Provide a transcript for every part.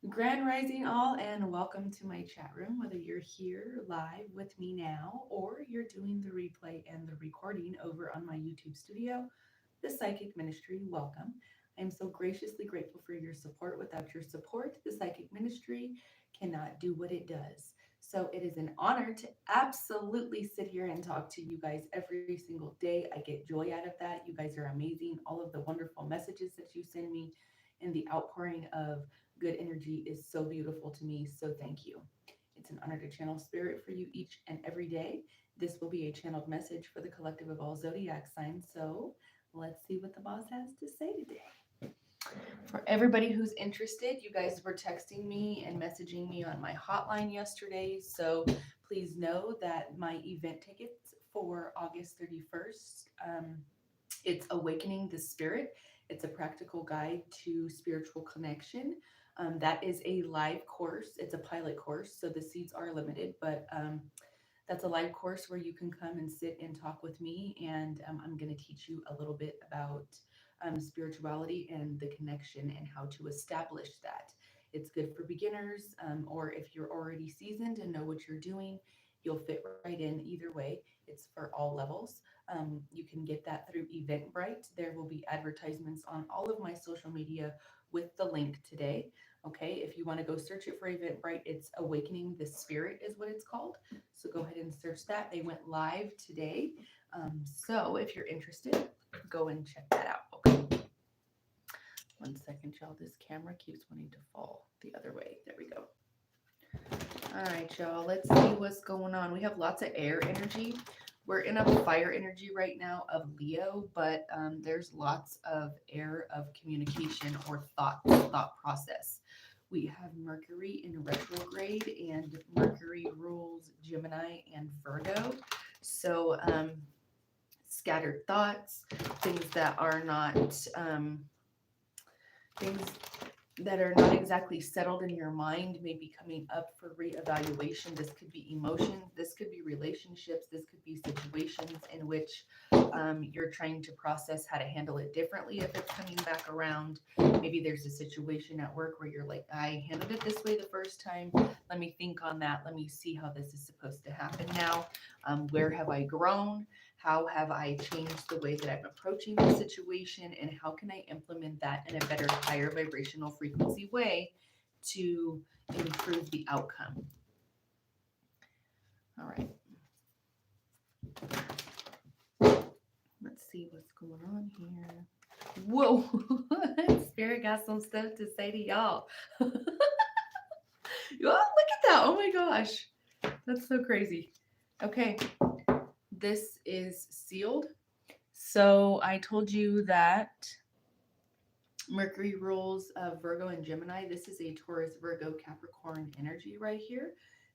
Grand Rising all, and welcome to my chat room. Whether you're here live with me now or you're doing the replay and the recording over on my YouTube studio, the Psychic Ministry, welcome. I am so graciously grateful for your support. Without your support, the Psychic Ministry cannot do what it does. So it is an honor to absolutely sit here and talk to you guys every single day. I get joy out of that. You guys are amazing. All of the wonderful messages that you send me and the outpouring of good energy is so beautiful to me. So thank you. It's an honor to channel spirit for you each and every day. This will be a channeled message for the collective of all zodiac signs. So let's see what the boss has to say today. For everybody who's interested, you guys were texting me and messaging me on my hotline yesterday. So please know that my event tickets for August 31st, it's Awakening the Spirit. It's a practical guide to spiritual connection. That is a live course. It's a pilot course, so the seats are limited, but that's a live course where you can come and sit and talk with me. And I'm going to teach you a little bit about spirituality and the connection and how to establish that. It's good for beginners, or if you're already seasoned and know what you're doing, you'll fit right in either way. It's for all levels. You can get that through Eventbrite. There will be advertisements on all of my social media with the link today. Okay, if you want to go search it for Eventbrite, it's Awakening the Spirit, is what it's called. So go ahead and search that. They went live today. So if you're interested, go and check that out. Okay. One second, y'all. This camera keeps wanting to fall the other way. There we go. All right, y'all. Let's see what's going on. We have lots of air energy. We're in a fire energy right now of Leo, but there's lots of air of communication or thought process. We have Mercury in retrograde, and Mercury rules Gemini and Virgo. So scattered thoughts, things that are not things that are not exactly settled in your mind may be coming up for reevaluation. This could be emotions, this could be relationships, this could be situations in which you're trying to process how to handle it differently if it's coming back around. Maybe there's a situation at work where you're like, I handled it this way the first time. Let me think on that. Let me see how this is supposed to happen now. Where have I grown? How have I changed the way that I'm approaching the situation? And how can I implement that in a better, higher vibrational frequency way to improve the outcome? All right. Let's see what's going on here. Whoa. Spirit got some stuff to say to y'all. Y'all, look at that. Oh my gosh. That's so crazy. Okay. This is sealed. So I told you that Mercury rules Virgo and Gemini. This is a Taurus, Virgo, Capricorn energy right here.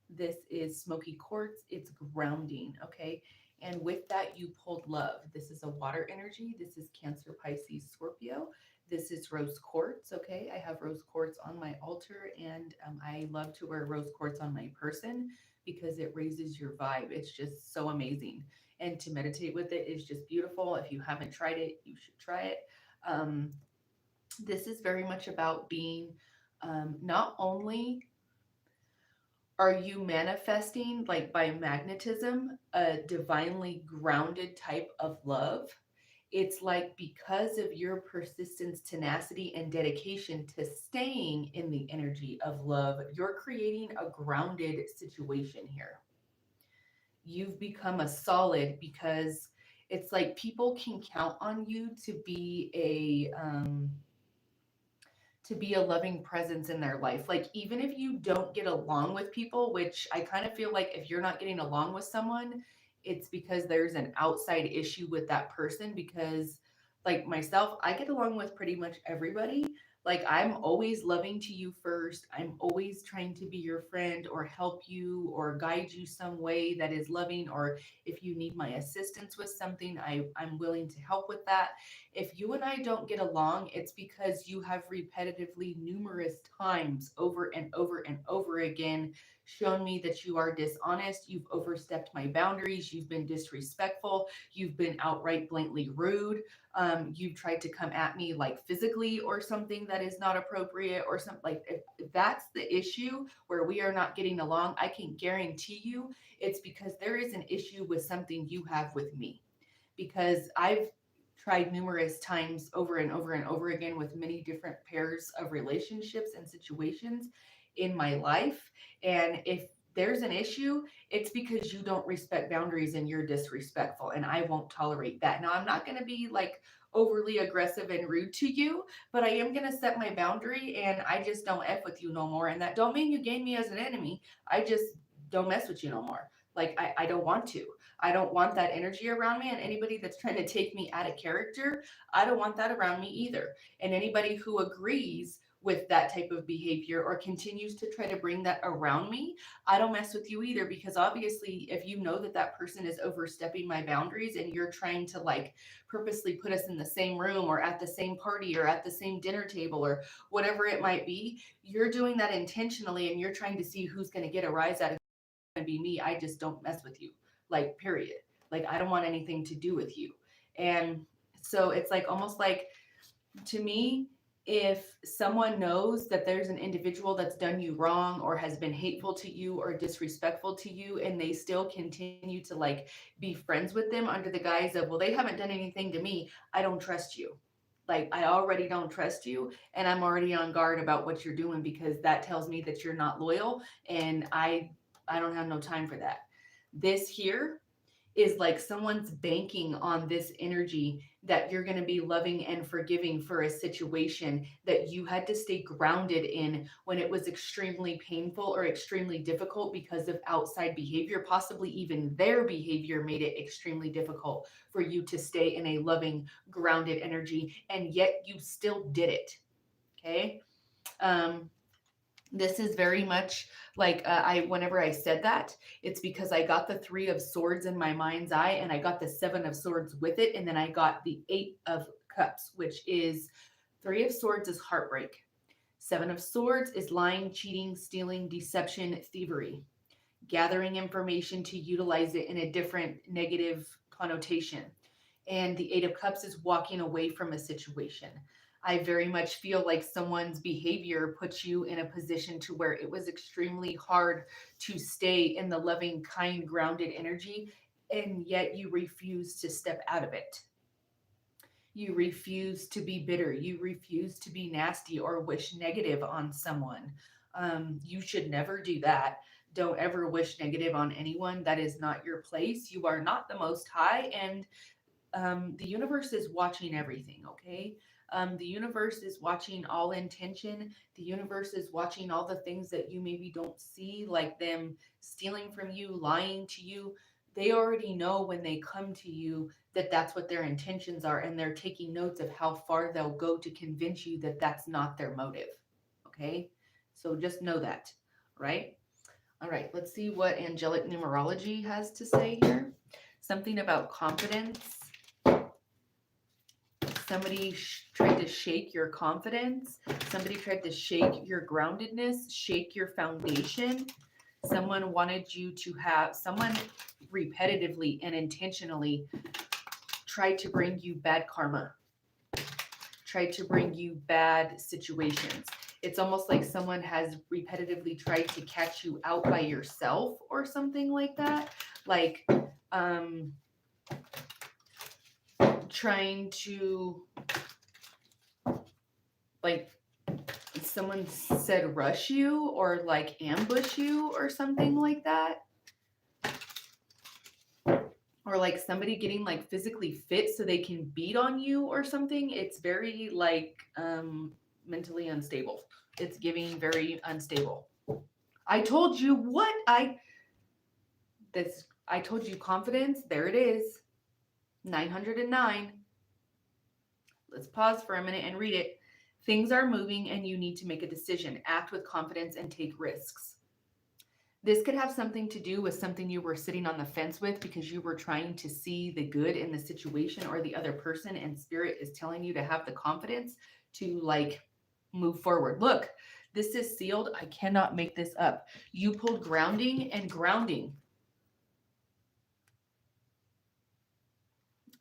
This is smoky quartz. It's grounding. Okay. And with that, you pulled love. This is a water energy. This is Cancer, Pisces, Scorpio. This is rose quartz. Okay. I have rose quartz on my altar, and I love to wear rose quartz on my person because it raises your vibe. It's just so amazing. And to meditate with it is just beautiful. If you haven't tried it, you should try it. This is very much about being not only are you manifesting, like by magnetism, a divinely grounded type of love. It's like because of your persistence, tenacity, and dedication to staying in the energy of love, you're creating a grounded situation here. You've become a solid because it's like people can count on you to be a loving presence in their life. Like, even if you don't get along with people, which I kind of feel like if you're not getting along with someone, it's because there's an outside issue with that person. Because, like myself, I get along with pretty much everybody. Like, I'm always loving to you first. I'm always trying to be your friend or help you or guide you some way that is loving. Or if you need my assistance with something, I'm willing to help with that. If you and I don't get along, it's because you have repetitively, numerous times, over and over and over again, shown me that you are dishonest. You've overstepped my boundaries. You've been disrespectful. You've been outright blatantly rude. You've tried to come at me like physically or something that is not appropriate or something like if that's the issue where we are not getting along, I can guarantee you it's because there is an issue with something you have with me. Because I've tried numerous times over and over and over again with many different pairs of relationships and situations in my life. And if there's an issue, it's because you don't respect boundaries and you're disrespectful. And I won't tolerate that. Now, I'm not going to be like overly aggressive and rude to you, but I am going to set my boundary and I just don't F with you no more. And that don't mean you gain me as an enemy. I just don't mess with you no more. Like, I don't want to. I don't want that energy around me. And anybody that's trying to take me out of character, I don't want that around me either. And anybody who agrees with that type of behavior or continues to try to bring that around me, I don't mess with you either. Because obviously, if you know that that person is overstepping my boundaries and you're trying to like purposely put us in the same room or at the same party or at the same dinner table or whatever it might be, you're doing that intentionally and you're trying to see who's going to get a rise out of to be me. I just don't mess with you. Like, period. Like, I don't want anything to do with you. And so it's like almost like to me, if someone knows that there's an individual that's done you wrong or has been hateful to you or disrespectful to you, and they still continue to like be friends with them under the guise of, well, they haven't done anything to me, I don't trust you. Like, I already don't trust you, and I'm already on guard about what you're doing because that tells me that you're not loyal, and I don't have no time for that. This here is like someone's banking on this energy that you're going to be loving and forgiving for a situation that you had to stay grounded in when it was extremely painful or extremely difficult because of outside behavior. Possibly even their behavior made it extremely difficult for you to stay in a loving, grounded energy, and yet you still did it. Okay. Um, this is very much like I whenever I said that, it's because I got the 3 of Swords in my mind's eye and I got the 7 of Swords with it, and then I got the 8 of Cups, which is 3 of Swords is heartbreak. 7 of Swords is lying, cheating, stealing, deception, thievery, gathering information to utilize it in a different negative connotation. And the 8 of Cups is walking away from a situation. I very much feel like someone's behavior puts you in a position to where it was extremely hard to stay in the loving, kind, grounded energy, and yet you refuse to step out of it. You refuse to be bitter. You refuse to be nasty or wish negative on someone. You should never do that. Don't ever wish negative on anyone. That is not your place. You are not the most high, and the universe is watching everything, okay? The universe is watching all intention. The universe is watching all the things that you maybe don't see, like them stealing from you, lying to you. They already know when they come to you that that's what their intentions are, and they're taking notes of how far they'll go to convince you that that's not their motive, okay? So just know that, right? All right, let's see what angelic numerology has to say here. Something about confidence. Somebody tried to shake your confidence. Somebody tried to shake your groundedness, shake your foundation. Someone wanted you to have, someone repetitively and intentionally tried to bring you bad karma, tried to bring you bad situations. It's almost like someone has repetitively tried to catch you out by yourself or something like that. Like, trying to, like, someone said rush you or like ambush you or something like that. Or like somebody getting like physically fit so they can beat on you or something. It's very like mentally unstable. It's giving very unstable. I told you what I told you confidence. There it is. 909. Let's pause for a minute and read it. Things are moving and you need to make a decision. Act with confidence and take risks. This could have something to do with something you were sitting on the fence with because you were trying to see the good in the situation or the other person, and spirit is telling you to have the confidence to like move forward. Look, this is sealed. I cannot make this up. You pulled grounding and grounding.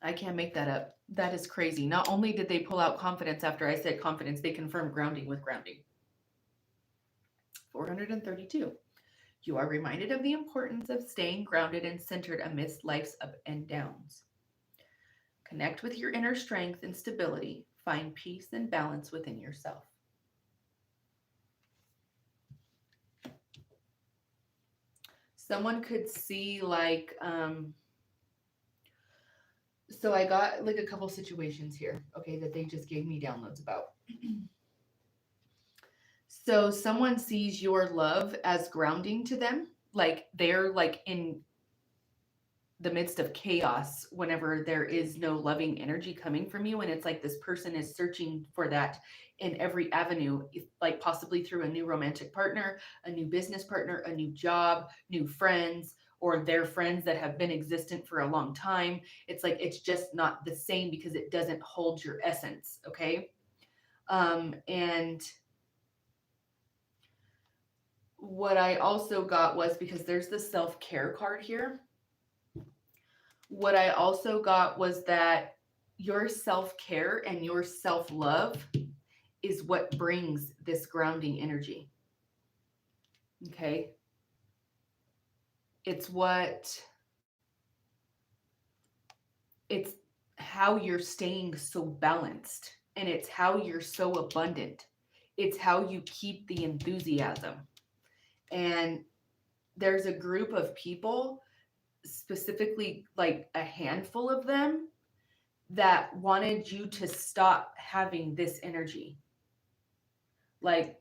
I can't make that up. That is crazy. Not only did they pull out confidence after I said confidence, they confirmed grounding with grounding. 432. You are reminded of the importance of staying grounded and centered amidst life's up and downs. Connect with your inner strength and stability. Find peace and balance within yourself. Someone could see so I got like a couple situations here, okay, that they just gave me downloads about. So someone sees your love as grounding to them, like they're like in the midst of chaos whenever there is no loving energy coming from you, and it's like this person is searching for that in every avenue, like possibly through a new romantic partner, a new business partner, a new job, new friends, or their friends that have been existent for a long time. It's like it's just not the same because it doesn't hold your essence. Okay. And what I also got was, because there's the self-care card here, what I also got was that your self-care and your self-love is what brings this grounding energy. Okay. It's it's how you're staying so balanced, and it's how you're so abundant. It's how you keep the enthusiasm. And there's a group of people, specifically like a handful of them, that wanted you to stop having this energy. Like,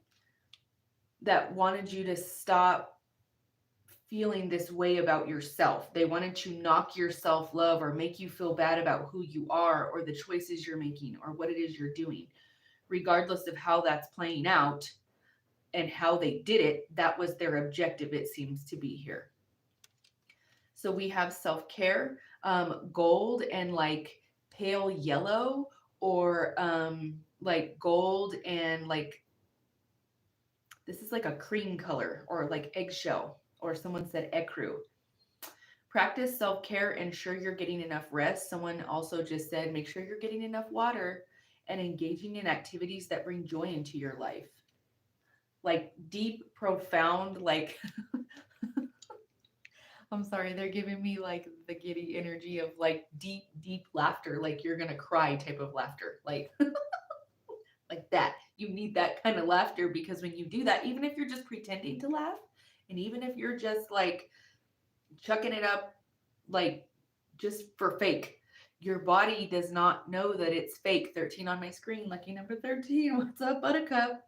that wanted you to stop feeling this way about yourself. They wanted to knock your self love or make you feel bad about who you are or the choices you're making or what it is you're doing. Regardless of how that's playing out and how they did it, that was their objective, it seems to be here. So we have self care, gold and like pale yellow, or like gold and like, this is like a cream color, or like eggshell, or someone said ecru. Practice self care, ensure you're getting enough rest. Someone also just said make sure you're getting enough water and engaging in activities that bring joy into your life. Like deep, profound, like I'm sorry, they're giving me like the giddy energy of like deep, deep laughter, like you're gonna cry type of laughter. Like like that. You need that kind of laughter, because when you do that, even if you're just pretending to laugh, and even if you're just like chucking it up, like just for fake, your body does not know that it's fake. 13 on my screen, lucky number 13. What's up, Buttercup?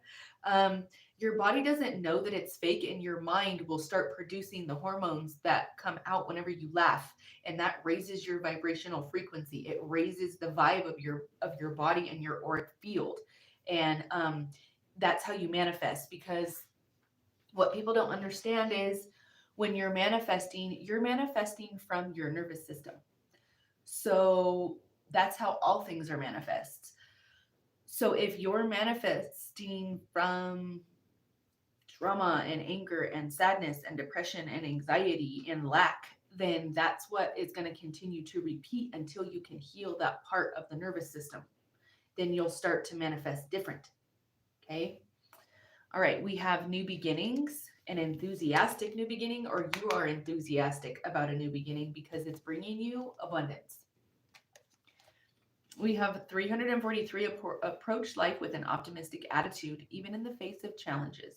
Your body doesn't know that it's fake, and your mind will start producing the hormones that come out whenever you laugh, and that raises your vibrational frequency. It raises the vibe of your body and your auric field, and that's how you manifest. Because what people don't understand is, when you're manifesting from your nervous system. So that's how all things are manifest. So if you're manifesting from trauma and anger and sadness and depression and anxiety and lack, then that's what is going to continue to repeat until you can heal that part of the nervous system. Then you'll start to manifest different. Okay. All right. We have new beginnings, an enthusiastic new beginning, or you are enthusiastic about a new beginning because it's bringing you abundance. We have 343, approach life with an optimistic attitude, even in the face of challenges.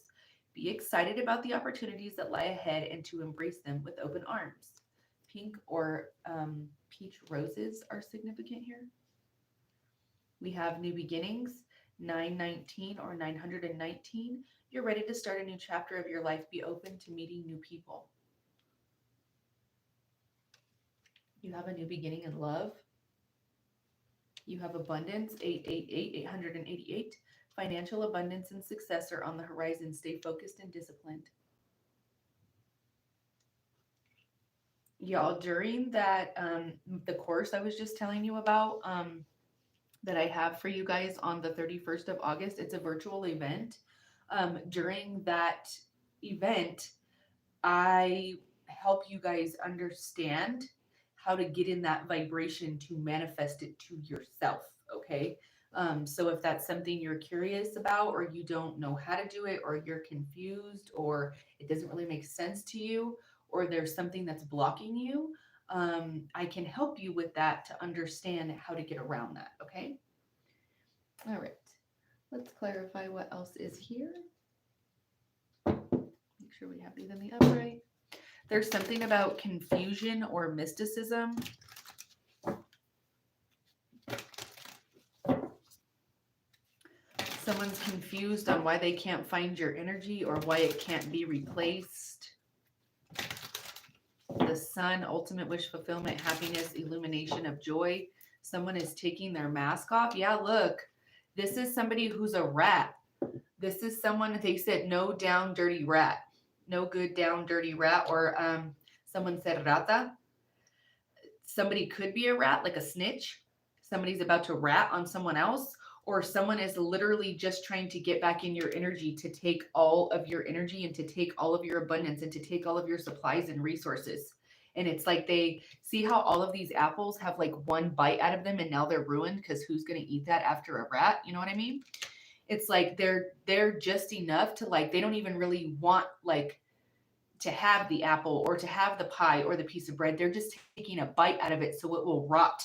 Be excited about the opportunities that lie ahead and to embrace them with open arms. Pink or peach roses are significant here. We have new beginnings, 919 or 919. You're ready to start a new chapter of your life. Be open to meeting new people. You have a new beginning in love. You have abundance, 888, 888. Financial abundance and success are on the horizon. Stay focused and disciplined. Y'all, during that, the course I was just telling you about, that I have for you guys on the 31st of August. It's a virtual event. During that event, I help you guys understand how to get in that vibration to manifest it to yourself. Okay. So if that's something you're curious about, or you don't know how to do it, or you're confused, or it doesn't really make sense to you, or there's something that's blocking you, I can help you with that to understand how to get around that. Okay. All right. Let's clarify what else is here. Make sure we have these in the upright. There's something about confusion or mysticism. Someone's confused on why they can't find your energy or why it can't be replaced. The sun, ultimate wish fulfillment, happiness, illumination of joy. Someone is taking their mask off. Yeah, look, this is somebody who's a rat. This is someone, they said, no down dirty rat. No good down dirty rat. Or someone said rata. Somebody could be a rat, like a snitch. Somebody's about to rat on someone else, or someone is literally just trying to get back in your energy to take all of your energy and to take all of your abundance and to take all of your supplies and resources. And it's like they see how all of these apples have like one bite out of them and now they're ruined because who's going to eat that after a rat? You know what I mean? It's like they're just enough to like they don't even really want like to have the apple or to have the pie or the piece of bread. They're just taking a bite out of it so it will rot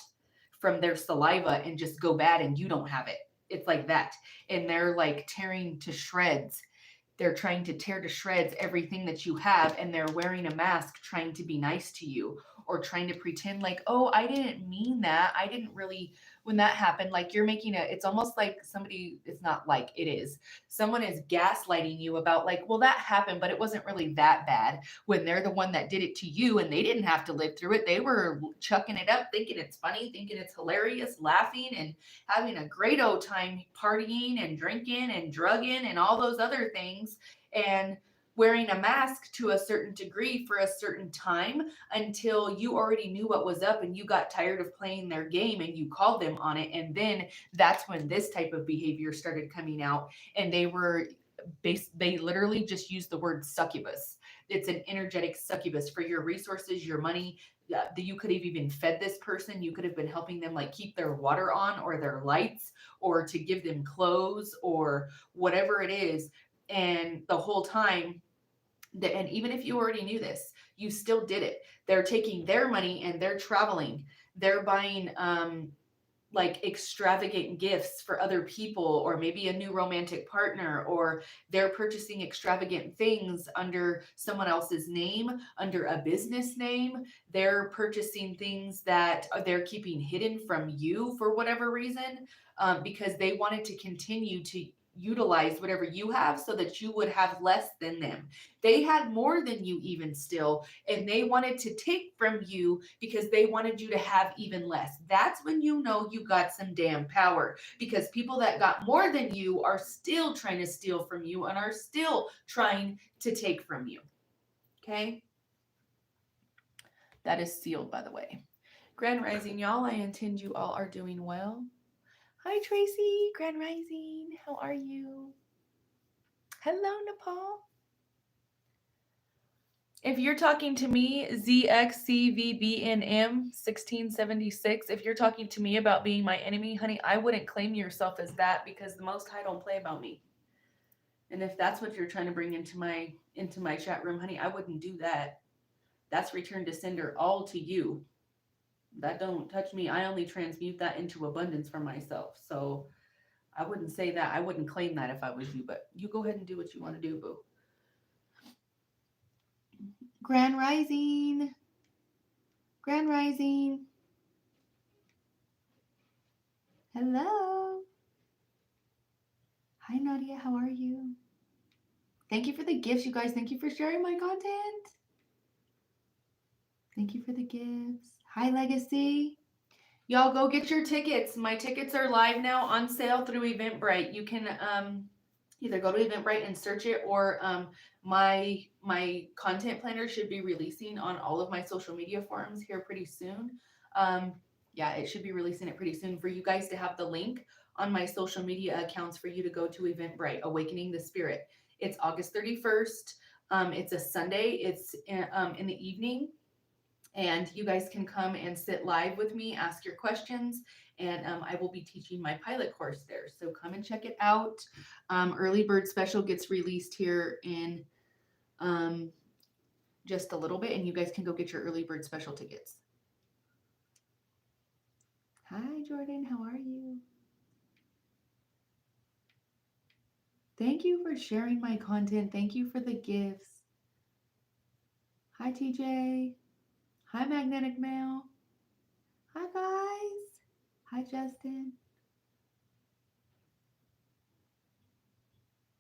from their saliva and just go bad and you don't have it. It's like that. And they're like tearing to shreds. They're trying to tear to shreds everything that you have, and they're wearing a mask trying to be nice to you or trying to pretend like, oh, I didn't mean that. I didn't really, when that happened, like you're making it's almost like somebody, it's not like it is. Someone is gaslighting you about, like, well, that happened, but it wasn't really that bad, when they're the one that did it to you and they didn't have to live through it. They were chucking it up, thinking it's funny, thinking it's hilarious, laughing and having a great old time partying and drinking and drugging and all those other things, and wearing a mask to a certain degree for a certain time until you already knew what was up and you got tired of playing their game and you called them on it. And then that's when this type of behavior started coming out. And they literally just used the word succubus. It's an energetic succubus for your resources, your money. You could have even fed this person. You could have been helping them like keep their water on or their lights or to give them clothes or whatever it is. And the whole time, and even if you already knew this, you still did it. They're taking their money and they're traveling. They're buying like extravagant gifts for other people, or maybe a new romantic partner, or they're purchasing extravagant things under someone else's name, under a business name. They're purchasing things that they're keeping hidden from you for whatever reason, because they wanted to continue to utilize whatever you have so that you would have less than them. They had more than you even still, and they wanted to take from you because they wanted you to have even less. That's when you know you got some damn power, because people that got more than you are still trying to steal from you and are still trying to take from you. Okay? That is sealed, by the way. Grand Rising, y'all. I intend you all are doing well. Hi, Tracy. Grand Rising. How are you? Hello, Nepal. If you're talking to me, ZXCVBNM1676, if you're talking to me about being my enemy, honey, I wouldn't claim yourself as that, because the Most High don't play about me. And if that's what you're trying to bring into my chat room, honey, I wouldn't do that. That's return to sender all to you. That don't touch me. I only transmute that into abundance for myself. So I wouldn't say that. I wouldn't claim that if I was you, but you go ahead and do what you want to do, boo. Grand Rising. Grand Rising. Hello. Hi, Nadia. How are you? Thank you for the gifts, you guys. Thank you for sharing my content. Thank you for the gifts. Hi, Legacy. Y'all go get your tickets. My tickets are live now on sale through Eventbrite. You can either go to Eventbrite and search it, or my content planner should be releasing on all of my social media forums here pretty soon. Yeah, it should be releasing it pretty soon for you guys to have the link on my social media accounts for you to go to Eventbrite, Awakening the Spirit. It's August 31st. It's a Sunday. It's in the evening, and you guys can come and sit live with me, ask your questions, and I will be teaching my pilot course there. So come and check it out. Early bird special gets released here in um, just a little bit, and you guys can go get your early bird special tickets. Hi, Jordan. How are you? Thank you for sharing my content. Thank you for the gifts. Hi, TJ. Hi, Magnetic Mail. Hi, guys. Hi, Justin.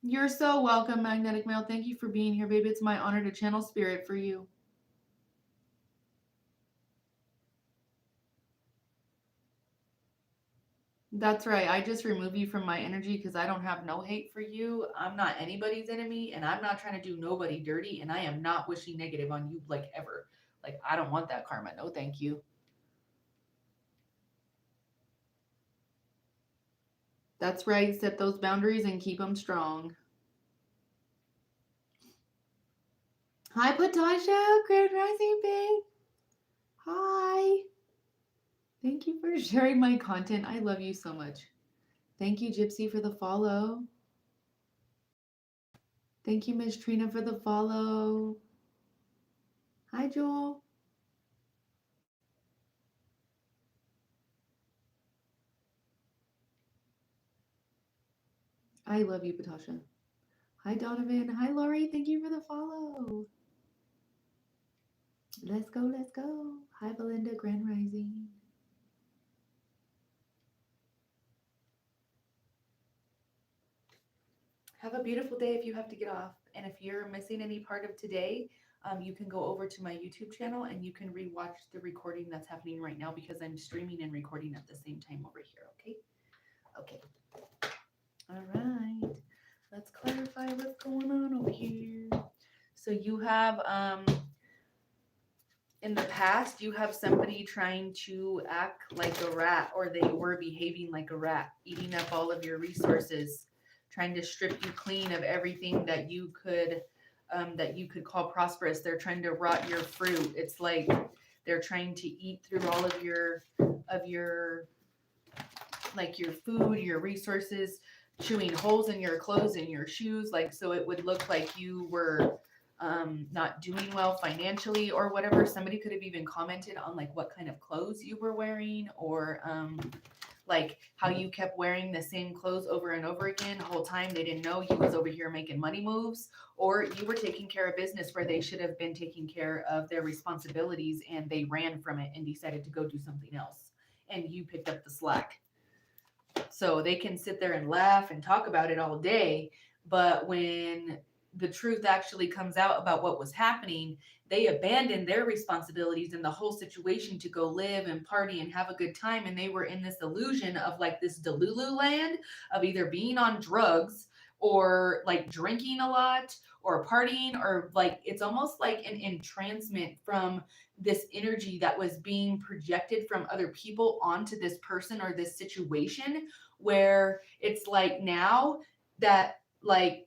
You're so welcome, Magnetic Mail. Thank you for being here, baby. It's my honor to channel spirit for you. That's right. I just remove you from my energy because I don't have no hate for you. I'm not anybody's enemy, and I'm not trying to do nobody dirty, and I am not wishing negative on you like ever. Like, I don't want that karma. No, thank you. That's right. Set those boundaries and keep them strong. Hi, Patasha. Grand Rising, babe. Hi. Thank you for sharing my content. I love you so much. Thank you, Gypsy, for the follow. Thank you, Miss Trina, for the follow. Hi, Joel. I love you, Patasha. Hi, Donovan. Hi, Lori. Thank you for the follow. Let's go. Let's go. Hi, Belinda. Grand Rising. Have a beautiful day if you have to get off. And if you're missing any part of today, you can go over to my YouTube channel and you can rewatch the recording that's happening right now because I'm streaming and recording at the same time over here. Okay. Okay. All right. Let's clarify what's going on over here. So you have in the past you have somebody trying to act like a rat, or they were behaving like a rat, eating up all of your resources, trying to strip you clean of everything that you could call prosperous. They're trying to rot your fruit. It's like they're trying to eat through all of your like your food, your resources, chewing holes in your clothes and your shoes, like so it would look like you were not doing well financially or whatever. Somebody could have even commented on like what kind of clothes you were wearing, or like how you kept wearing the same clothes over and over again the whole time. They didn't know you was over here making money moves, or you were taking care of business where they should have been taking care of their responsibilities and they ran from it and decided to go do something else, and you picked up the slack. So they can sit there and laugh and talk about it all day, but when the truth actually comes out about what was happening, they abandoned their responsibilities in the whole situation to go live and party and have a good time. And they were in this illusion of like this Delulu land of either being on drugs or like drinking a lot or partying, or like it's almost like an entrancement from this energy that was being projected from other people onto this person or this situation, where it's like now that like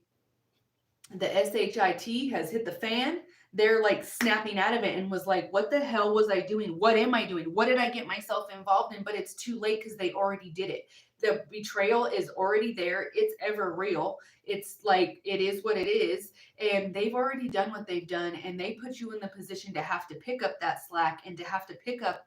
the SHIT has hit the fan, they're like snapping out of it and was like, what the hell was I doing? What am I doing? What did I get myself involved in? But it's too late because they already did it. The betrayal is already there. It's ever real. It's like, it is what it is. And they've already done what they've done. And they put you in the position to have to pick up that slack and to have to pick up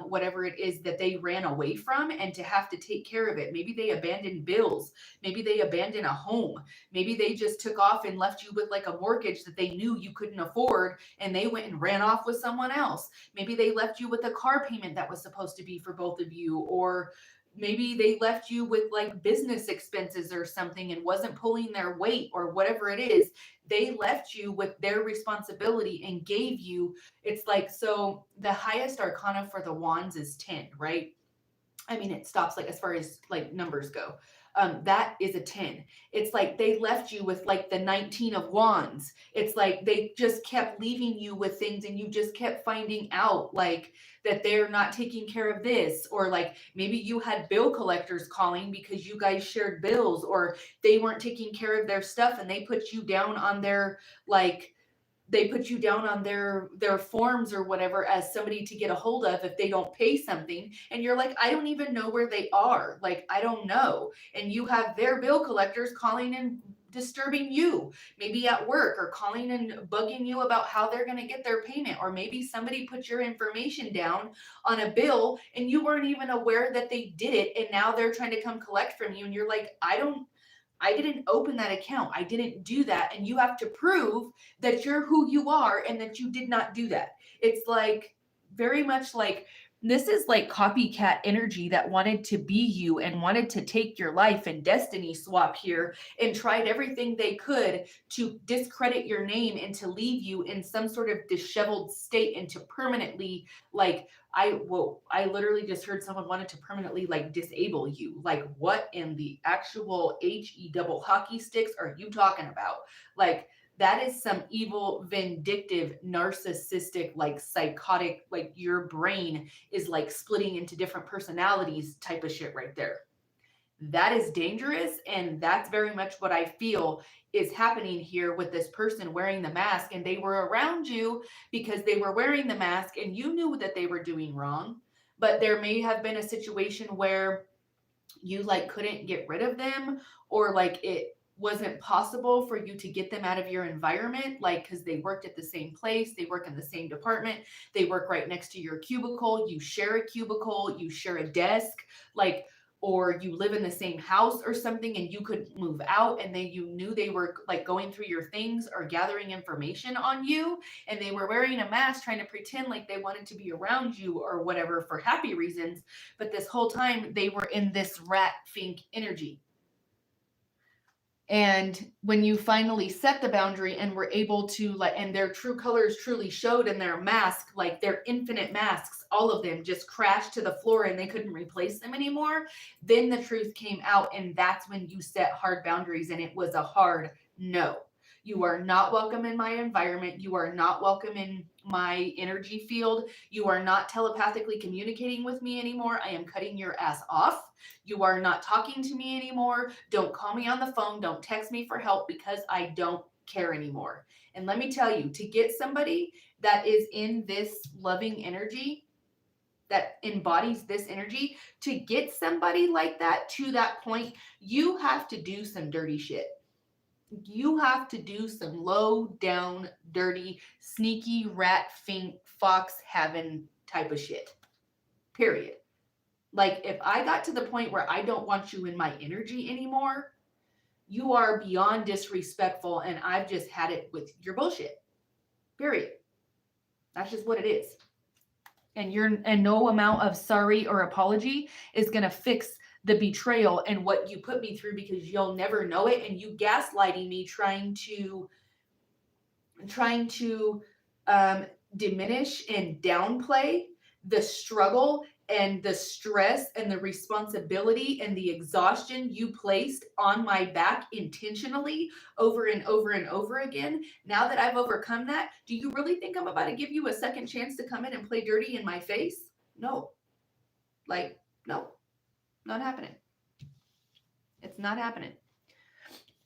whatever it is that they ran away from and to have to take care of it. Maybe they abandoned bills. Maybe they abandoned a home. Maybe they just took off and left you with like a mortgage that they knew you couldn't afford and they went and ran off with someone else. Maybe they left you with a car payment that was supposed to be for both of you, or maybe they left you with like business expenses or something and wasn't pulling their weight or whatever it is. They left you with their responsibility and gave you, it's like, so the highest arcana for the wands is 10, right? I mean, it stops like as far as like numbers go. that is a 10. It's like they left you with like the 19 of wands. It's like they just kept leaving you with things, and you just kept finding out like that they're not taking care of this, or like maybe you had bill collectors calling because you guys shared bills, or they weren't taking care of their stuff and they put you down on their like their forms or whatever as somebody to get a hold of if they don't pay something, and you're like, I don't even know where they are, like I don't know. And you have their bill collectors calling and disturbing you, maybe at work, or calling and bugging you about how they're going to get their payment, or maybe somebody put your information down on a bill and you weren't even aware that they did it, and now they're trying to come collect from you, and you're like, I didn't open that account. I didn't do that. And you have to prove that you're who you are and that you did not do that. It's like very much like this is like copycat energy that wanted to be you and wanted to take your life and destiny swap here, and tried everything they could to discredit your name and to leave you in some sort of disheveled state, and to permanently like I literally just heard someone wanted to permanently like disable you. Like, what in the actual HE double hockey sticks are you talking about? Like, that is some evil, vindictive, narcissistic, like psychotic, like your brain is like splitting into different personalities type of shit right there. That is dangerous, and that's very much what I feel is happening here with this person wearing the mask. And they were around you because they were wearing the mask and you knew that they were doing wrong, but there may have been a situation where you like couldn't get rid of them, or like it wasn't possible for you to get them out of your environment, like because they worked at the same place, they work in the same department, they work right next to your cubicle, you share a cubicle, you share a desk, like, or you live in the same house or something, and you could move out, and then you knew they were like going through your things or gathering information on you, and they were wearing a mask trying to pretend like they wanted to be around you or whatever for happy reasons, but this whole time they were in this rat fink energy. And when you finally set the boundary and were able to like, and their true colors truly showed in their mask, like their infinite masks, all of them just crashed to the floor and they couldn't replace them anymore, then the truth came out. And that's when you set hard boundaries, and it was a hard no. You are not welcome in my environment. You are not welcome in my energy field. You are not telepathically communicating with me anymore. I am cutting your ass off. You are not talking to me anymore. Don't call me on the phone. Don't text me for help, because I don't care anymore. And let me tell you, to get somebody that is in this loving energy, that embodies this energy, to get somebody like that to that point, you have to do some dirty shit. You have to do some low down, dirty, sneaky, rat, fink, fox having type of shit. Period. Like, if I got to the point where I don't want you in my energy anymore, you are beyond disrespectful, and I've just had it with your bullshit. Period. That's just what it is. And no amount of sorry or apology is going to fix the betrayal and what you put me through, because you'll never know it, and you gaslighting me, trying to diminish and downplay the struggle and the stress and the responsibility and the exhaustion you placed on my back intentionally over and over and over again. Now that I've overcome that, do you really think I'm about to give you a second chance to come in and play dirty in my face? No. Like, no. Not happening. It's not happening.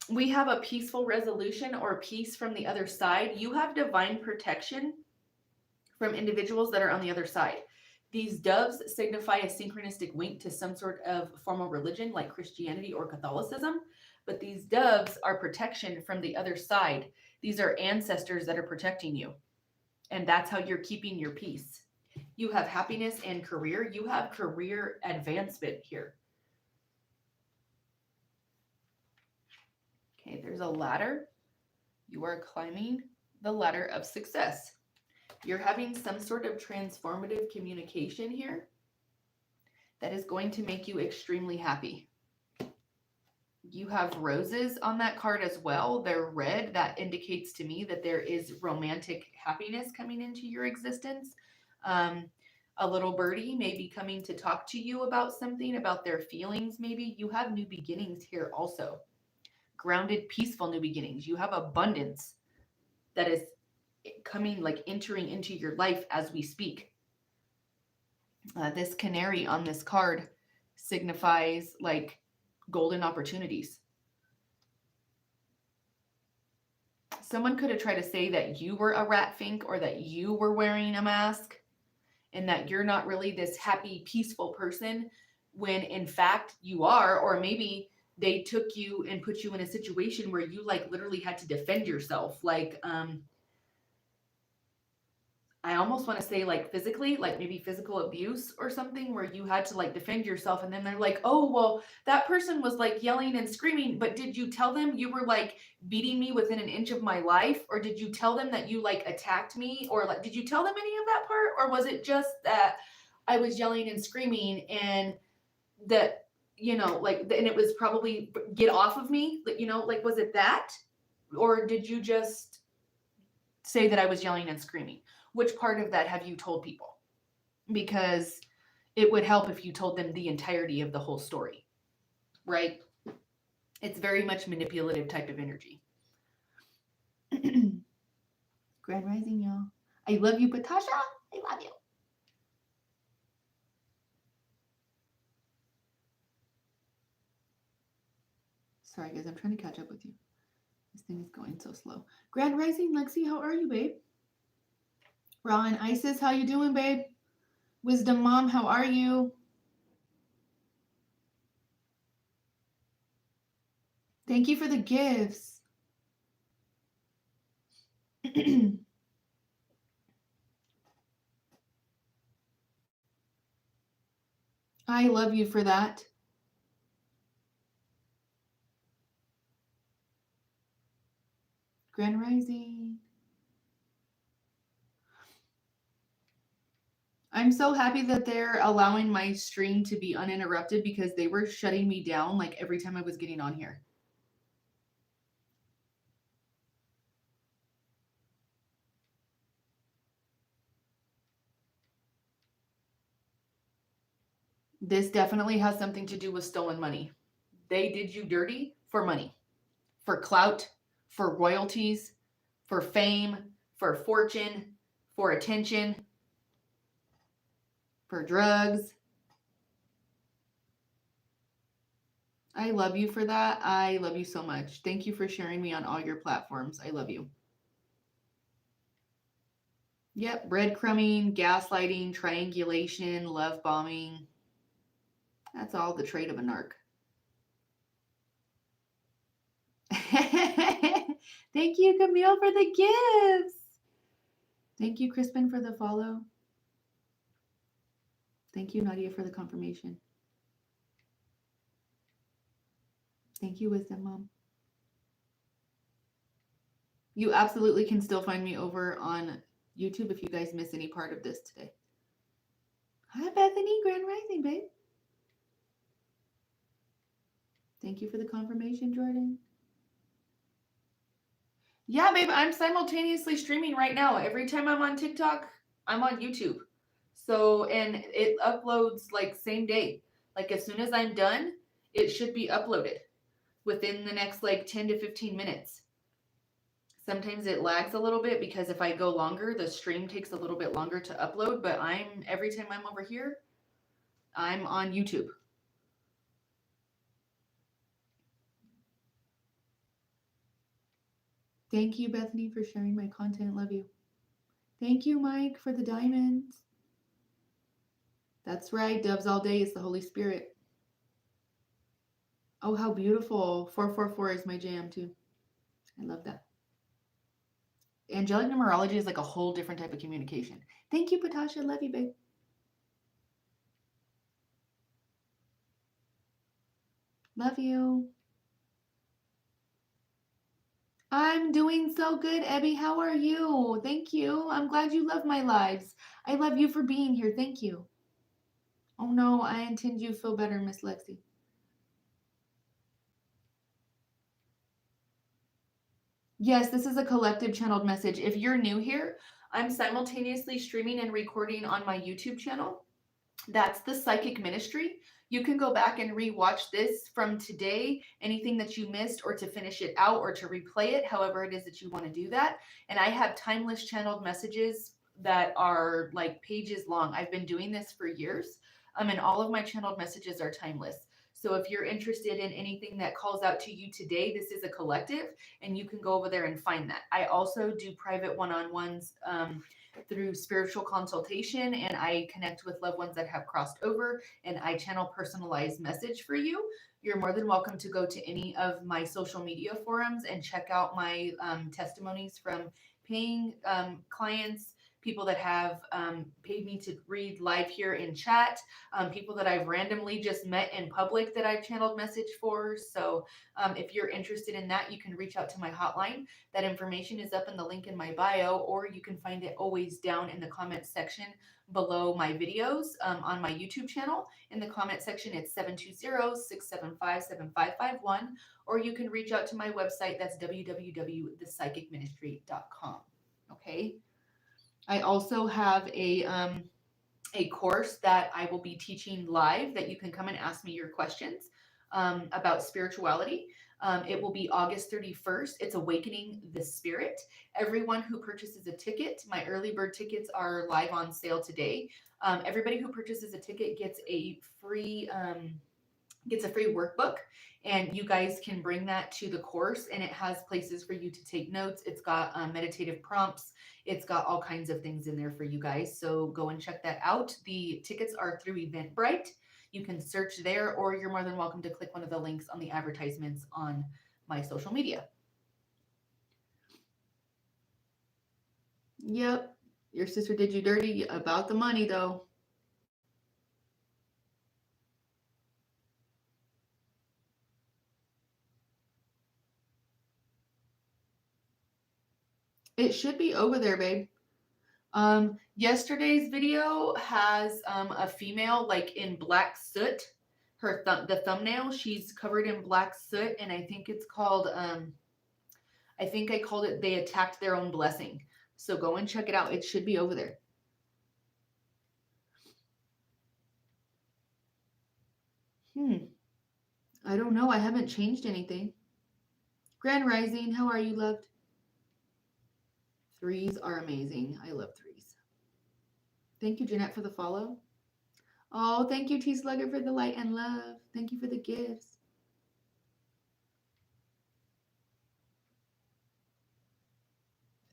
We have a peaceful resolution or peace from the other side. You have divine protection from individuals that are on the other side. These doves signify a synchronistic wink to some sort of formal religion like Christianity or Catholicism, but these doves are protection from the other side. These are ancestors that are protecting you, and that's how you're keeping your peace. You have happiness and career. You have career advancement here. Okay, there's a ladder. You are climbing the ladder of success. You're having some sort of transformative communication here that is going to make you extremely happy. You have roses on that card as well. They're red. That indicates to me that there is romantic happiness coming into your existence. A little birdie may be coming to talk to you about something, about their feelings, maybe. You have new beginnings here also. Grounded, peaceful new beginnings. You have abundance that is coming, like entering into your life as we speak. This canary on this card signifies like golden opportunities. Someone could have tried to say that you were a rat fink or that you were wearing a mask and that you're not really this happy, peaceful person when in fact you are, or maybe they took you and put you in a situation where you like literally had to defend yourself. Like, I almost want to say like physically, like maybe physical abuse or something where you had to like defend yourself. And then they're like, oh, well, that person was like yelling and screaming. But did you tell them you were like beating me within an inch of my life? Or did you tell them that you like attacked me? Or like, did you tell them any of that part? Or was it just that I was yelling and screaming and that, you know, like, and it was probably get off of me? Like, you know, like, was it that? Or did you just say that I was yelling and screaming? Which part of that have you told people? Because it would help if you told them the entirety of the whole story, right? It's very much manipulative type of energy. Grand Rising, y'all. I love you, Patasha. I love you. Sorry, guys. I'm trying to catch up with you. This thing is going so slow. Grand Rising, Lexi. How are you, babe? Ron, Isis, how you doing, babe? Wisdom Mom, how are you? Thank you for the gifts. I love you for that. Grand Rising. I'm so happy that they're allowing my stream to be uninterrupted because they were shutting me down like every time I was getting on here. This definitely has something to do with stolen money. They did you dirty for money, for clout, for royalties, for fame, for fortune, for attention, for drugs. I love you for that. I love you so much. Thank you for sharing me on all your platforms. I love you. Yep, breadcrumbing, gaslighting, triangulation, love bombing. That's all the trait of a narc. Thank you, Camille, for the gifts. Thank you, Crispin, for the follow. Thank you, Nadia, for the confirmation. Thank you, Wisdom Mom. You absolutely can still find me over on YouTube if you guys miss any part of this today. Hi, Bethany, Grand Rising, babe. Thank you for the confirmation, Jordan. Yeah, babe, I'm simultaneously streaming right now. Every time I'm on TikTok, I'm on YouTube. So, and it uploads like same day. Like as soon as I'm done, it should be uploaded within the next like 10 to 15 minutes. Sometimes it lags a little bit because if I go longer, the stream takes a little bit longer to upload, but every time I'm over here, I'm on YouTube. Thank you, Bethany, for sharing my content. Love you. Thank you, Mike, for the diamonds. That's right. Doves all day is the Holy Spirit. Oh, how beautiful. 444 is my jam, too. I love that. Angelic numerology is like a whole different type of communication. Thank you, Patasha. Love you, babe. Love you. I'm doing so good, Ebby. How are you? Thank you. I'm glad you love my lives. I love you for being here. Thank you. Oh no, I intend you feel better, Miss Lexi. Yes, this is a collective channeled message. If you're new here, I'm simultaneously streaming and recording on my YouTube channel. That's The Psychic Ministry. You can go back and re-watch this from today, anything that you missed, or to finish it out, or to replay it, however it is that you want to do that. And I have timeless channeled messages that are like pages long. I've been doing this for years, and all of my channeled messages are timeless. So if you're interested in anything that calls out to you today, this is a collective, and you can go over there and find that. I also do private one-on-ones through spiritual consultation, and I connect with loved ones that have crossed over, and I channel personalized message for you. You're more than welcome to go to any of my social media forums and check out my testimonies from paying clients, people that have paid me to read live here in chat, people that I've randomly just met in public that I've channeled message for. So if you're interested in that, you can reach out to my hotline. That information is up in the link in my bio, or you can find it always down in the comment section below my videos on my YouTube channel. In the comment section, it's 720-675-7551, or you can reach out to my website. That's www.thepsychicministry.com. Okay. I also have a course that I will be teaching live that you can come and ask me your questions about spirituality. It will be August 31st. It's Awakening the Spirit. Everyone who purchases a ticket, my early bird tickets are live on sale today. Everybody who purchases a ticket gets a free workbook, and you guys can bring that to the course, and it has places for you to take notes. It's got meditative prompts. It's got all kinds of things in there for you guys. So go and check that out. The tickets are through Eventbrite. You can search there, or you're more than welcome to click one of the links on the advertisements on my social media. Yep. Your sister did you dirty about the money, though. It should be over there, babe. Yesterday's video has a female like in black soot. The thumbnail, she's covered in black soot, and I think it's called I think I called it They Attacked Their Own Blessing. So go and check it out. It should be over there. I don't know. I haven't changed anything. Grand Rising, how are you, loved? Threes are amazing. I love threes. Thank you, Jeanette, for the follow. Oh, thank you, T Slugger, for the light and love. Thank you for the gifts.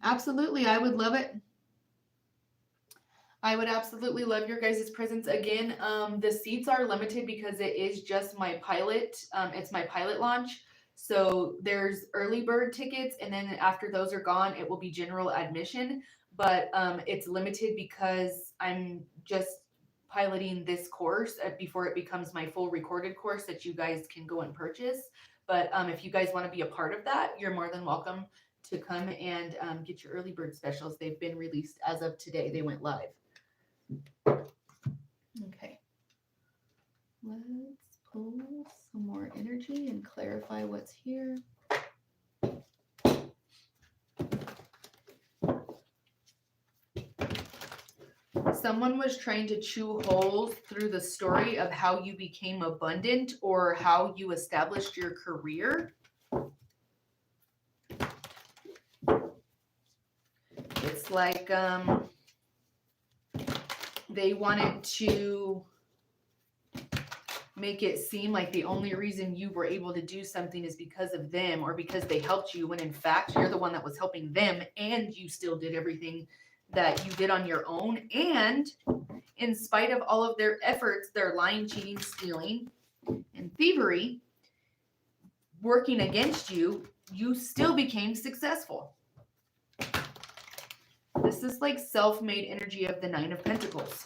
Absolutely. I would love it. I would absolutely love your guys' presence again. The seats are limited because it is just my pilot. It's my pilot launch. So there's early bird tickets, and then after those are gone, it will be general admission. But it's limited because I'm just piloting this course before it becomes my full recorded course that you guys can go and purchase. But if you guys want to be a part of that, you're more than welcome to come and get your early bird specials. They've been released as of today. They went live. Okay. Let's pull some more energy and clarify what's here. Someone was trying to chew holes through the story of how you became abundant or how you established your career. It's like they wanted to make it seem like the only reason you were able to do something is because of them or because they helped you, when in fact you're the one that was helping them, and you still did everything that you did on your own. And in spite of all of their efforts, their lying, cheating, stealing, and thievery working against you, you still became successful. This is like self-made energy of the Nine of Pentacles.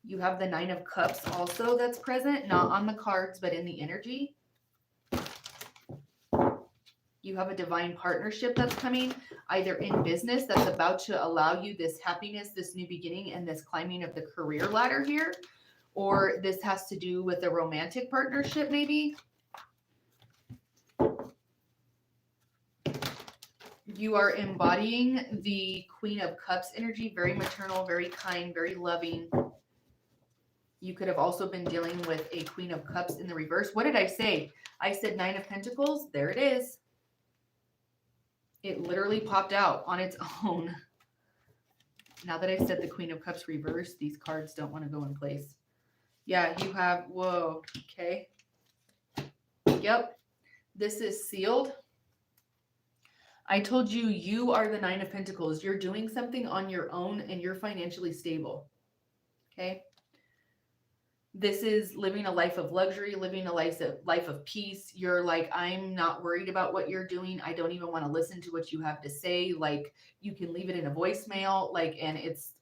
You have the Nine of Cups also that's present, not on the cards, but in the energy. You have a divine partnership that's coming, either in business that's about to allow you this happiness, this new beginning, and this climbing of the career ladder here. Or this has to do with a romantic partnership, maybe. You are embodying the Queen of Cups energy, very maternal, very kind, very loving. You could have also been dealing with a Queen of Cups in the reverse. What did I say? I said Nine of Pentacles. There it is. It literally popped out on its own. Now that I said the Queen of Cups reverse, these cards don't want to go in place. Yeah, you have, whoa, okay. Yep, this is sealed. I told you, you are the Nine of Pentacles. You're doing something on your own and you're financially stable. Okay. This is living a life of luxury, living a life of peace. You're like, I'm not worried about what you're doing. I don't even want to listen to what you have to say. Like, you can leave it in a voicemail, like, and it's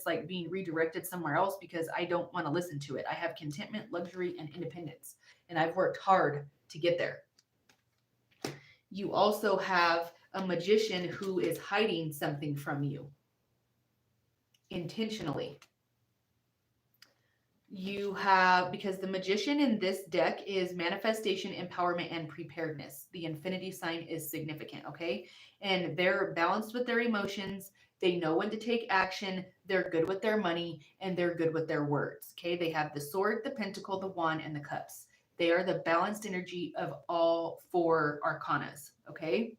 like being redirected somewhere else because I don't want to listen to it. I have contentment, luxury, and independence, and I've worked hard to get there. You also have a magician who is hiding something from you intentionally. You have, because the magician in this deck is manifestation, empowerment, and preparedness. The infinity sign is significant, okay? And they're balanced with their emotions. They know when to take action. They're good with their money, and they're good with their words, okay? They have the sword, the pentacle, the wand, and the cups. They are the balanced energy of all four arcanas, okay?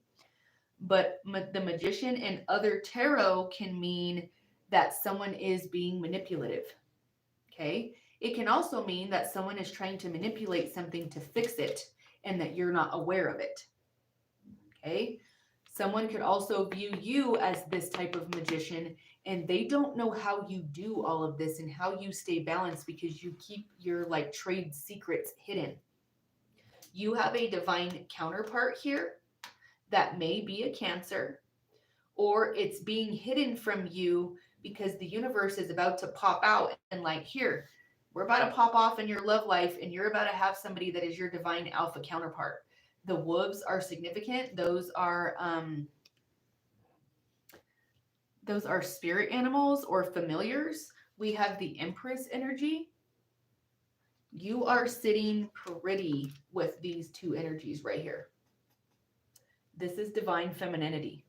But the magician and other tarot can mean that someone is being manipulative, okay? It can also mean that someone is trying to manipulate something to fix it and that you're not aware of it, okay? Someone could also view you as this type of magician and they don't know how you do all of this and how you stay balanced because you keep your like trade secrets hidden. You have a divine counterpart here that may be a Cancer, or it's being hidden from you because the universe is about to pop out and like, here, we're about to pop off in your love life and you're about to have somebody that is your divine alpha counterpart. The wolves are significant. Those are spirit animals or familiars. We have the Empress energy. You are sitting pretty with these two energies right here. This is divine femininity.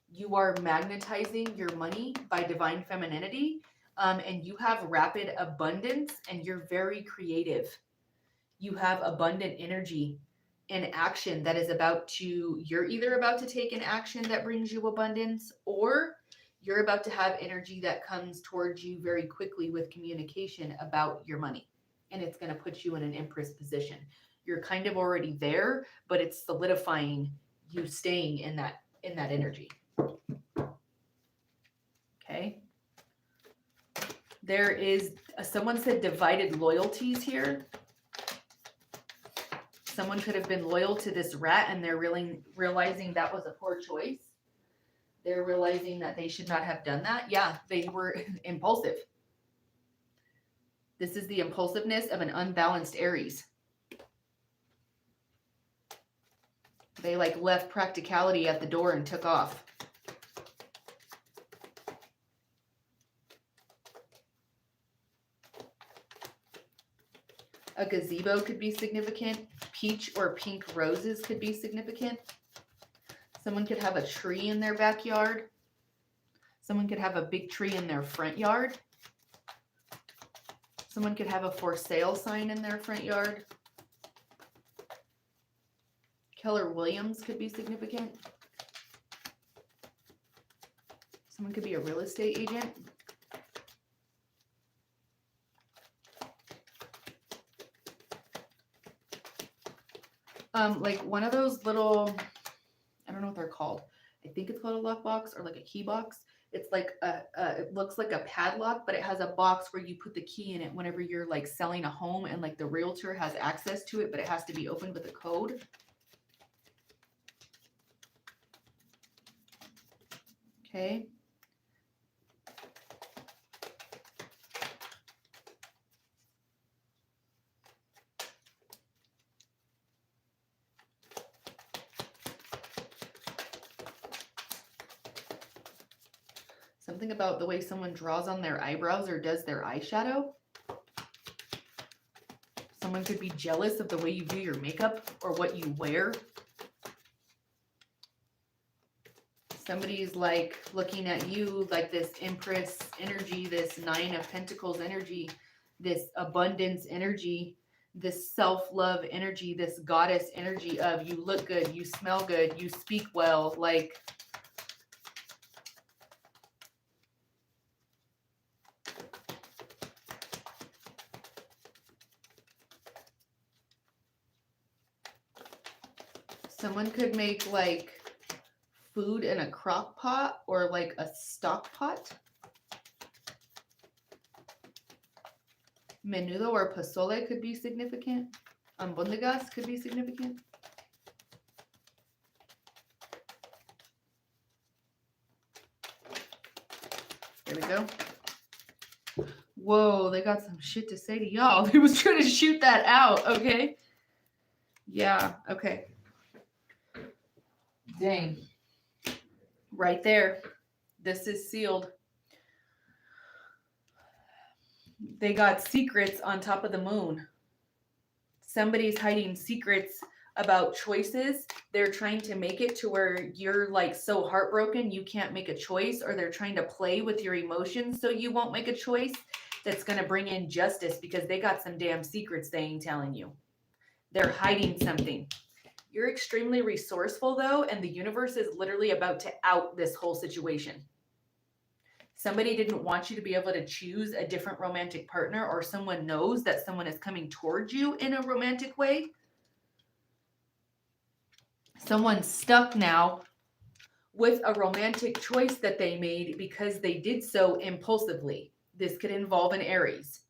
You are magnetizing your money by divine femininity, and you have rapid abundance and you're very creative. You have abundant energy and action that is you're either about to take an action that brings you abundance, or you're about to have energy that comes towards you very quickly with communication about your money. And it's going to put you in an Empress position. You're kind of already there, but it's solidifying you staying in that energy. Okay. There is, someone said divided loyalties here. Someone could have been loyal to this rat and they're really realizing that was a poor choice. They're realizing that they should not have done that. Yeah, they were impulsive. This is the impulsiveness of an unbalanced Aries. They like left practicality at the door and took off. A gazebo could be significant. Peach or pink roses could be significant. Someone could have a tree in their backyard. Someone could have a big tree in their front yard. Someone could have a for sale sign in their front yard. Keller Williams could be significant. Someone could be a real estate agent. Like one of those little, I don't know what they're called. I think it's called a lockbox or like a key box. It's like it looks like a padlock, but it has a box where you put the key in it whenever you're like selling a home and like the realtor has access to it, but it has to be opened with a code. Okay. Something about the way someone draws on their eyebrows or does their eyeshadow. Someone could be jealous of the way you do your makeup or what you wear. Somebody's like looking at you like this Empress energy, this Nine of Pentacles energy, this abundance energy, this self-love energy, this goddess energy of you look good, you smell good, you speak well, like someone could make like food in a crock pot or like a stock pot. Menudo or pozole could be significant. Albóndigas could be significant. There we go. Whoa, they got some shit to say to y'all. They was trying to shoot that out, okay? Yeah, okay. Dang. Right there. This is sealed. They got secrets on top of the moon. Somebody's hiding secrets about choices. They're trying to make it to where you're like so heartbroken you can't make a choice, or they're trying to play with your emotions so you won't make a choice that's going to bring in justice because they got some damn secrets they ain't telling you. They're hiding something. You're extremely resourceful though, and the universe is literally about to out this whole situation. Somebody didn't want you to be able to choose a different romantic partner, or someone knows that someone is coming towards you in a romantic way. Someone's stuck now with a romantic choice that they made because they did so impulsively. This could involve an Aries.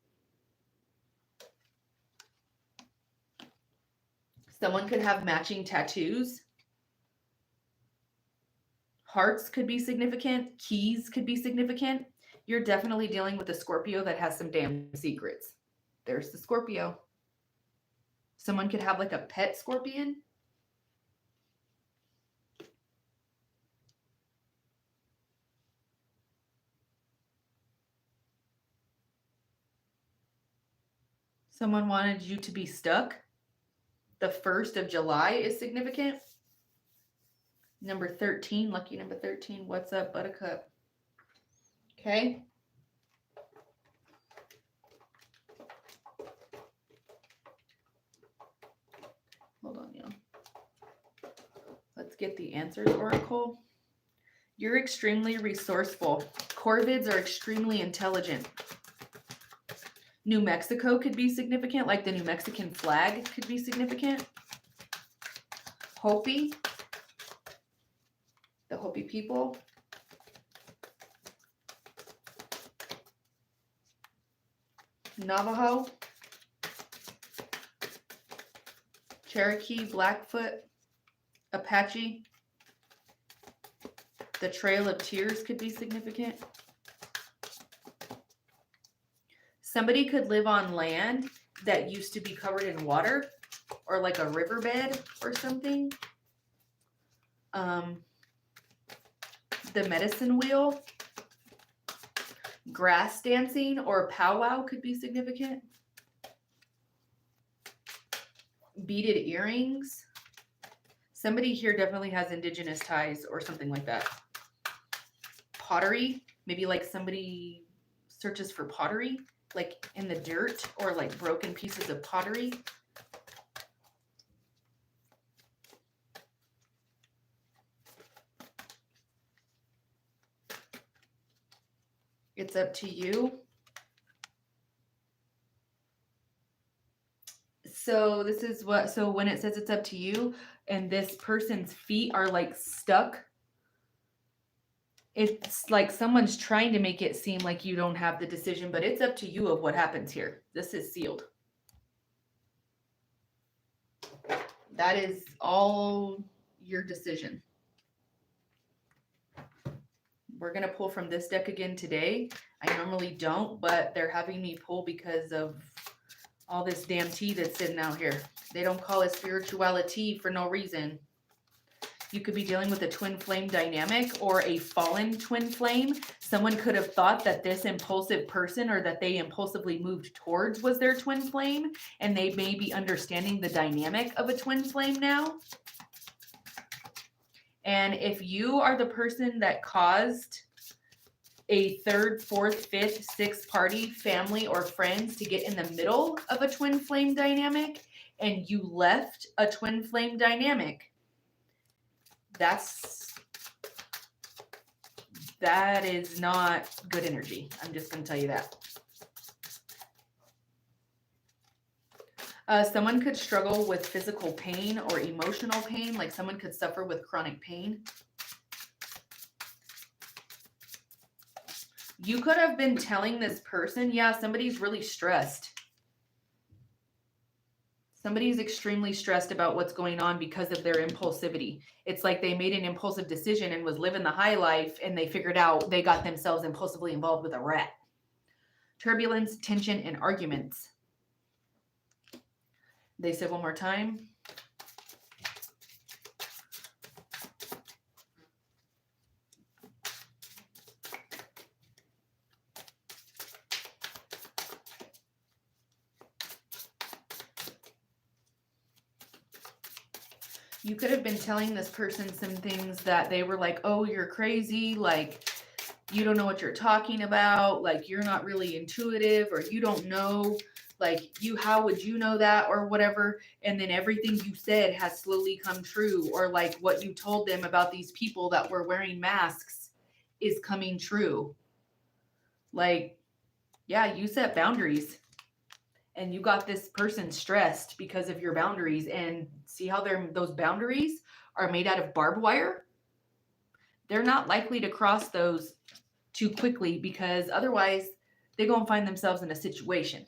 Someone could have matching tattoos. Hearts could be significant. Keys could be significant. You're definitely dealing with a Scorpio that has some damn secrets. There's the Scorpio. Someone could have like a pet scorpion. Someone wanted you to be stuck. The 1st of July is significant. Number 13, lucky number 13. What's up, Buttercup? Okay. Hold on, y'all. Let's get the answers, Oracle. You're extremely resourceful. Corvids are extremely intelligent. New Mexico could be significant, like the New Mexican flag could be significant. Hopi, the Hopi people. Navajo, Cherokee, Blackfoot, Apache. The Trail of Tears could be significant. Somebody could live on land that used to be covered in water, or like a riverbed or something. The medicine wheel. Grass dancing or powwow could be significant. Beaded earrings. Somebody here definitely has indigenous ties or something like that. Pottery. Maybe like somebody searches for pottery, like in the dirt, or like broken pieces of pottery. It's up to you. So this is what, so when it says it's up to you and this person's feet are like stuck, it's like someone's trying to make it seem like you don't have the decision, but it's up to you of what happens here. This is sealed. That is all your decision. We're going to pull from this deck again today. I normally don't, but they're having me pull because of all this damn tea that's sitting out here. They don't call it spirituality for no reason. You could be dealing with a twin flame dynamic or a fallen twin flame. Someone could have thought that this impulsive person or that they impulsively moved towards was their twin flame, and they may be understanding the dynamic of a twin flame now. And if you are the person that caused a third, fourth, fifth, sixth party, family, or friends to get in the middle of a twin flame dynamic and you left a twin flame dynamic, that is not good energy. I'm just going to tell you that. Someone could struggle with physical pain or emotional pain, like someone could suffer with chronic pain. You could have been telling this person, yeah, somebody's really stressed. Somebody's extremely stressed about what's going on because of their impulsivity. It's like they made an impulsive decision and was living the high life, and they figured out they got themselves impulsively involved with a rat. Turbulence, tension, and arguments. They said one more time. You could have been telling this person some things that they were like, oh, you're crazy. Like, you don't know what you're talking about. Like, you're not really intuitive, or you don't know. Like, how would you know that, or whatever? And then everything you said has slowly come true. Or like what you told them about these people that were wearing masks is coming true. Like, yeah, you set boundaries. And you got this person stressed because of your boundaries. And see how those boundaries are made out of barbed wire? They're not likely to cross those too quickly, because otherwise they're going to find themselves in a situation.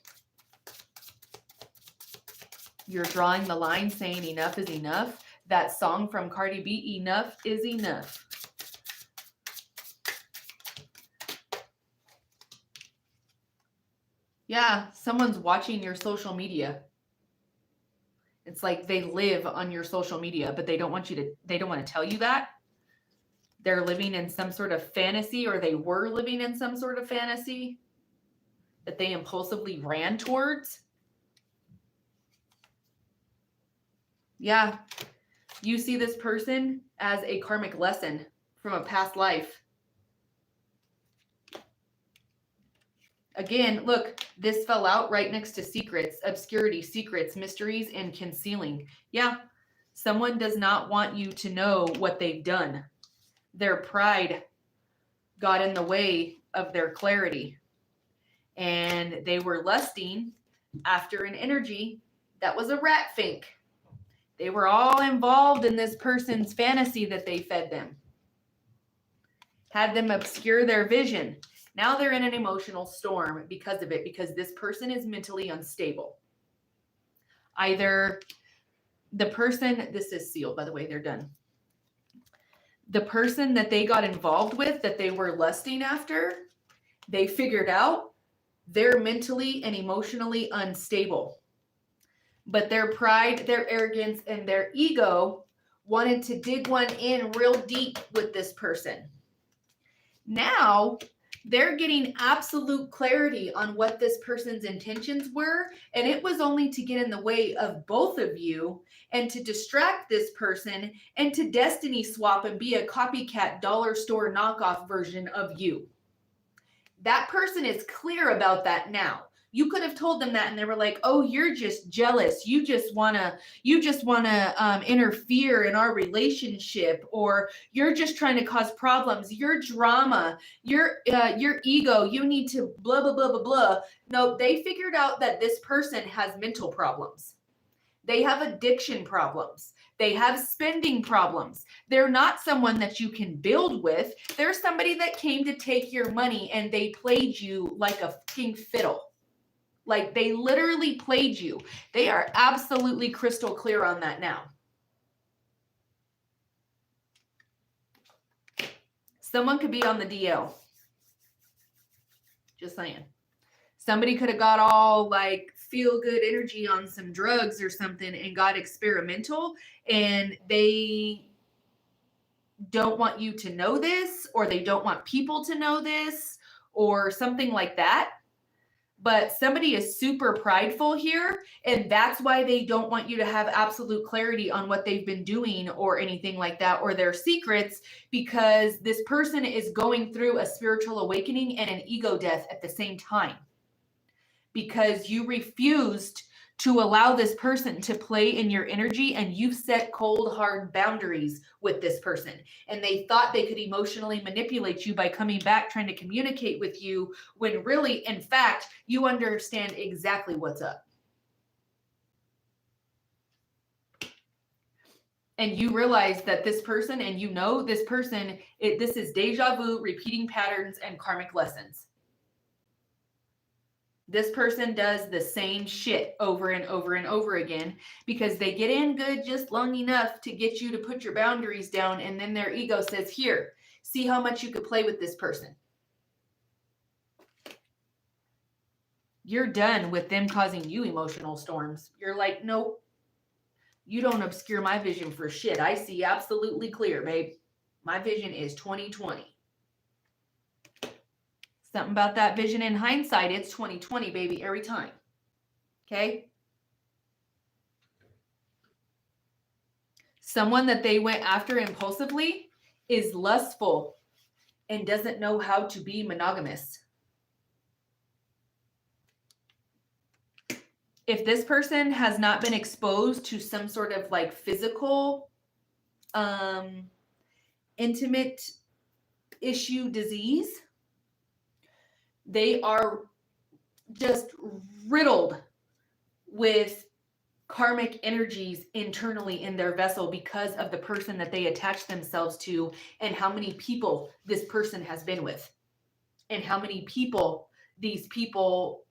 You're drawing the line, saying enough is enough. That song from Cardi B, enough is enough. Yeah, someone's watching your social media. It's like they live on your social media, but they don't want to tell you that. They're living in some sort of fantasy, or they were living in some sort of fantasy that they impulsively ran towards. Yeah, you see this person as a karmic lesson from a past life. Again, look, this fell out right next to secrets, obscurity, secrets, mysteries, and concealing. Yeah, someone does not want you to know what they've done. Their pride got in the way of their clarity. And they were lusting after an energy that was a rat fink. They were all involved in this person's fantasy that they fed them. Had them obscure their vision. Now they're in an emotional storm because of it, because this person is mentally unstable. Either the person, this is sealed, by the way, they're done. The person that they got involved with, that they were lusting after, they figured out they're mentally and emotionally unstable. But their pride, their arrogance, and their ego wanted to dig one in real deep with this person. Now, they're getting absolute clarity on what this person's intentions were, and it was only to get in the way of both of you and to distract this person and to destiny swap and be a copycat dollar store knockoff version of you. That person is clear about that now. You could have told them that and they were like, oh, you're just jealous. You just want to interfere in our relationship, or you're just trying to cause problems. Your drama, your ego, you need to blah, blah, blah, blah, blah. No, they figured out that this person has mental problems. They have addiction problems. They have spending problems. They're not someone that you can build with. They're somebody that came to take your money and they played you like a fucking fiddle. Like, they literally played you. They are absolutely crystal clear on that now. Someone could be on the DL. Just saying. Somebody could have got all like feel good energy on some drugs or something and got experimental, and they don't want you to know this, or they don't want people to know this, or something like that. but somebody is super prideful here, and that's why they don't want you to have absolute clarity on what they've been doing or anything like that, or their secrets, because this person is going through a spiritual awakening and an ego death at the same time, because you refused to allow this person to play in your energy, and you've set cold, hard boundaries with this person. And they thought they could emotionally manipulate you by coming back, trying to communicate with you, when really, in fact, you understand exactly what's up. And you realize that this person, and you know this person, this is deja vu, repeating patterns, and karmic lessons. This person does the same shit over and over and over again, because they get in good just long enough to get you to put your boundaries down, and then their ego says, here, see how much you could play with this person. You're done with them causing you emotional storms. You're like, nope, you don't obscure my vision for shit. I see absolutely clear, babe. My vision is 2020. Something about that vision in hindsight, it's 2020, baby, every time. Okay? Someone that they went after impulsively is lustful and doesn't know how to be monogamous. If this person has not been exposed to some sort of like physical, intimate issue disease, they are just riddled with karmic energies internally in their vessel, because of the person that they attach themselves to, and how many people this person has been with, and how many people these people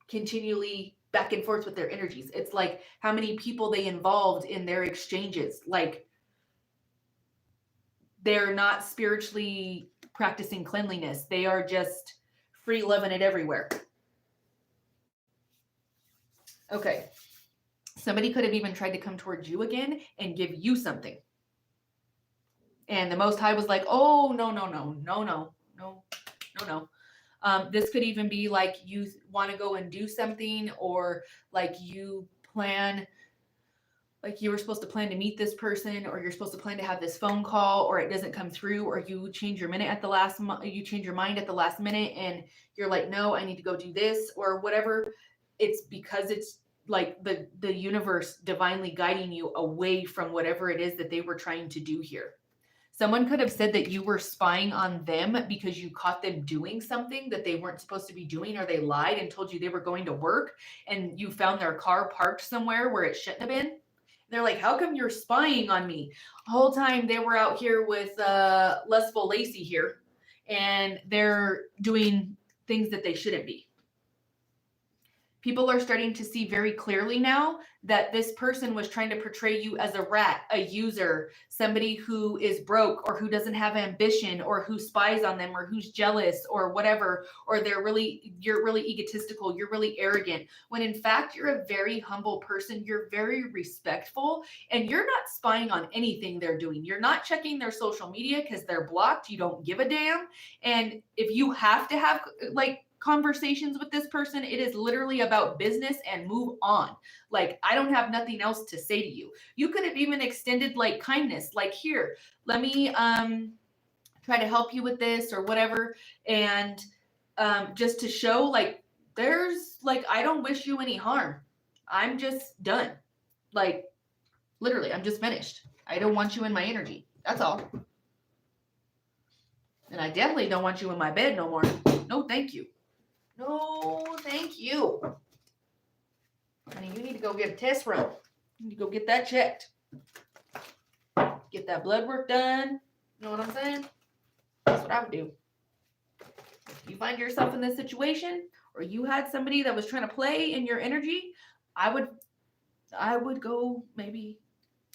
continually back and forth with their energies. It's like how many people they involved in their exchanges. Like, they're not spiritually practicing cleanliness. They are just free loving it everywhere. Okay. Somebody could have even tried to come towards you again and give you something. And the Most High was like, oh, no. This could even be like you want to go and do something, or like you plan, like you were supposed to plan to meet this person, or you're supposed to plan to have this phone call, or it doesn't come through, or you change your mind at the last minute, and you're like, no, I need to go do this or whatever. It's because it's like the universe divinely guiding you away from whatever it is that they were trying to do here. Someone could have said that you were spying on them because you caught them doing something that they weren't supposed to be doing, or they lied and told you they were going to work, and you found their car parked somewhere where it shouldn't have been. They're like, how come you're spying on me? The whole time they were out here with Lustful Lacey here, and they're doing things that they shouldn't be. People are starting to see very clearly now that this person was trying to portray you as a rat, a user, somebody who is broke, or who doesn't have ambition, or who spies on them, or who's jealous, or whatever, or you're really egotistical, you're really arrogant, when in fact you're a very humble person, you're very respectful, and you're not spying on anything they're doing. You're not checking their social media because they're blocked. You don't give a damn. And if you have to have like conversations with this person, it is literally about business and move on. Like, I don't have nothing else to say to you. You could have even extended like kindness, like, here, let me try to help you with this or whatever. And just to show like, there's like, I don't wish you any harm. I'm just done. Like, literally, I'm just finished. I don't want you in my energy. That's all. And I definitely don't want you in my bed no more. No, thank you. No, thank you. Honey, you need to go get a test run. You need to go get that checked. Get that blood work done. You know what I'm saying? That's what I would do. If you find yourself in this situation, or you had somebody that was trying to play in your energy, I would go, maybe,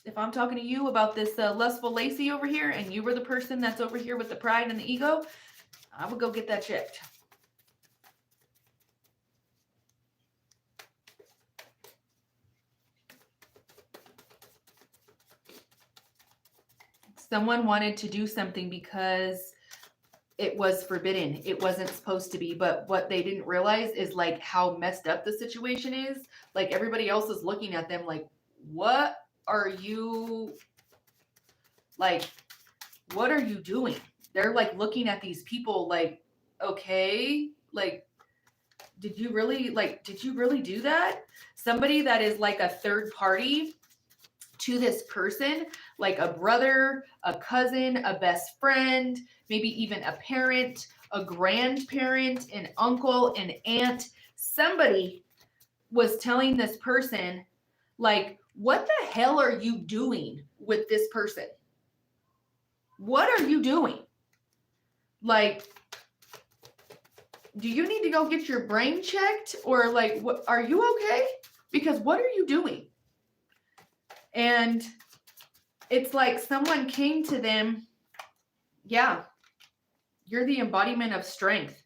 if I'm talking to you about this Lustful Lacey over here, and you were the person that's over here with the pride and the ego, I would go get that checked. Someone wanted to do something because it was forbidden. It wasn't supposed to be. But what they didn't realize is like how messed up the situation is. Like everybody else is looking at them like, what are you like, what are you doing? They're like looking at these people like, okay, like, did you really do that? Somebody that is like a third party to this person, like a brother, a cousin, a best friend, maybe even a parent, a grandparent, an uncle, an aunt, somebody was telling this person, like, what the hell are you doing with this person? What are you doing? Like, do you need to go get your brain checked? Or like, what, are you okay? Because what are you doing? And it's like someone came to them, yeah, you're the embodiment of strength.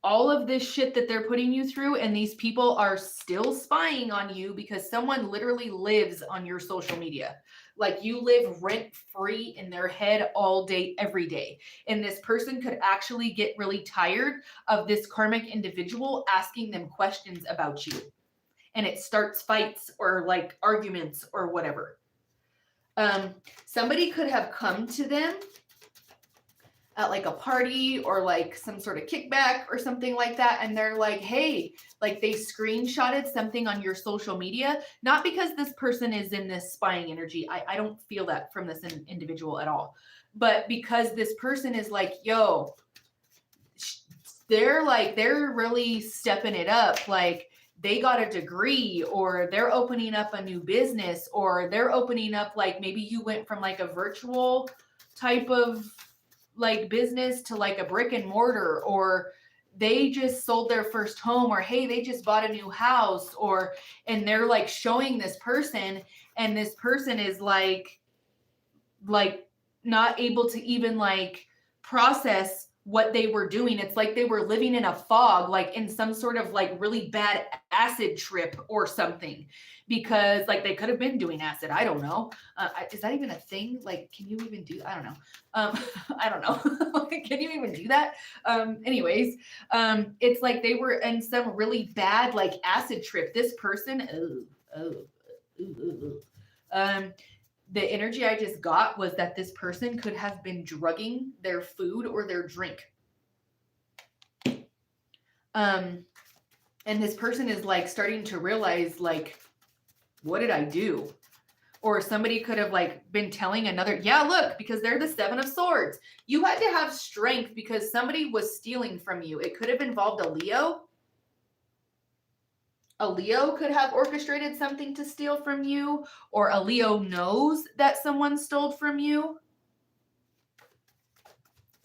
All of this shit that they're putting you through, and these people are still spying on you because someone literally lives on your social media. Like you live rent free in their head all day, every day. And this person could actually get really tired of this karmic individual asking them questions about you. And it starts fights or like arguments or whatever. Somebody could have come to them at like a party or like some sort of kickback or something like that. And they're like, hey, like they screenshotted something on your social media, not because this person is in this spying energy. I don't feel that from this individual at all, but because this person is like, yo, they're really stepping it up. Like they got a degree, or they're opening up a new business, or they're opening up, like maybe you went from like a virtual type of like business to like a brick and mortar, or they just sold their first home, or hey, they just bought a new house, or, and they're like showing this person, and this person is like not able to even like process what they were doing. It's like they were living in a fog, like in some sort of like really bad acid trip or something, because like they could have been doing acid. I don't know. Is that even a thing? Like, can you even do? I don't know. I don't know. Can you even do that? Anyways, it's like they were in some really bad like acid trip. This person, the energy I just got was that this person could have been drugging their food or their drink. And this person is like starting to realize, like, what did I do? Or somebody could have like been telling another, yeah, look, because they're the 7 of Swords. You had to have strength because somebody was stealing from you. It could have involved a Leo. A Leo could have orchestrated something to steal from you, or a Leo knows that someone stole from you.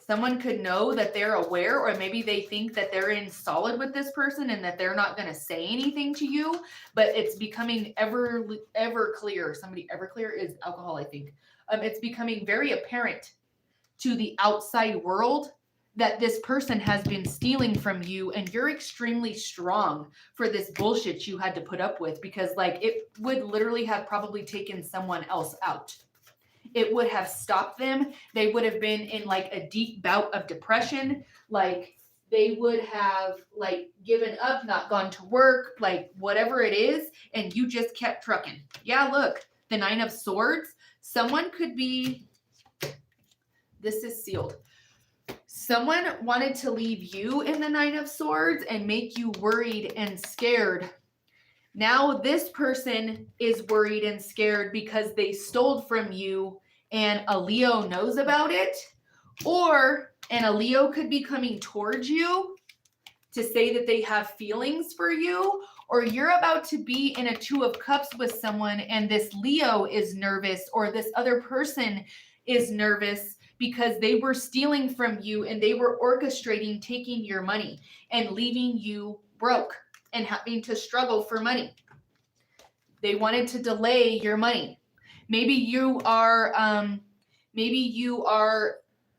Someone could know that they're aware, or maybe they think that they're in solid with this person and that they're not going to say anything to you, but it's becoming ever clear. Somebody ever clear is alcohol, I think. It's becoming very apparent to the outside world that this person has been stealing from you, and you're extremely strong for this bullshit you had to put up with, because like it would literally have probably taken someone else out. It would have stopped them. They would have been in like a deep bout of depression. Like they would have like given up, not gone to work, like whatever it is. And you just kept trucking. Yeah, look, the 9 of Swords. Someone could be, this is sealed. Someone wanted to leave you in the 9 of Swords and make you worried and scared. Now this person is worried and scared because they stole from you and a Leo knows about it. And a Leo could be coming towards you to say that they have feelings for you, or you're about to be in a 2 of Cups with someone and this Leo is nervous, or this other person is nervous because they were stealing from you and they were orchestrating taking your money and leaving you broke and having to struggle for money. They wanted to delay your money. Maybe you are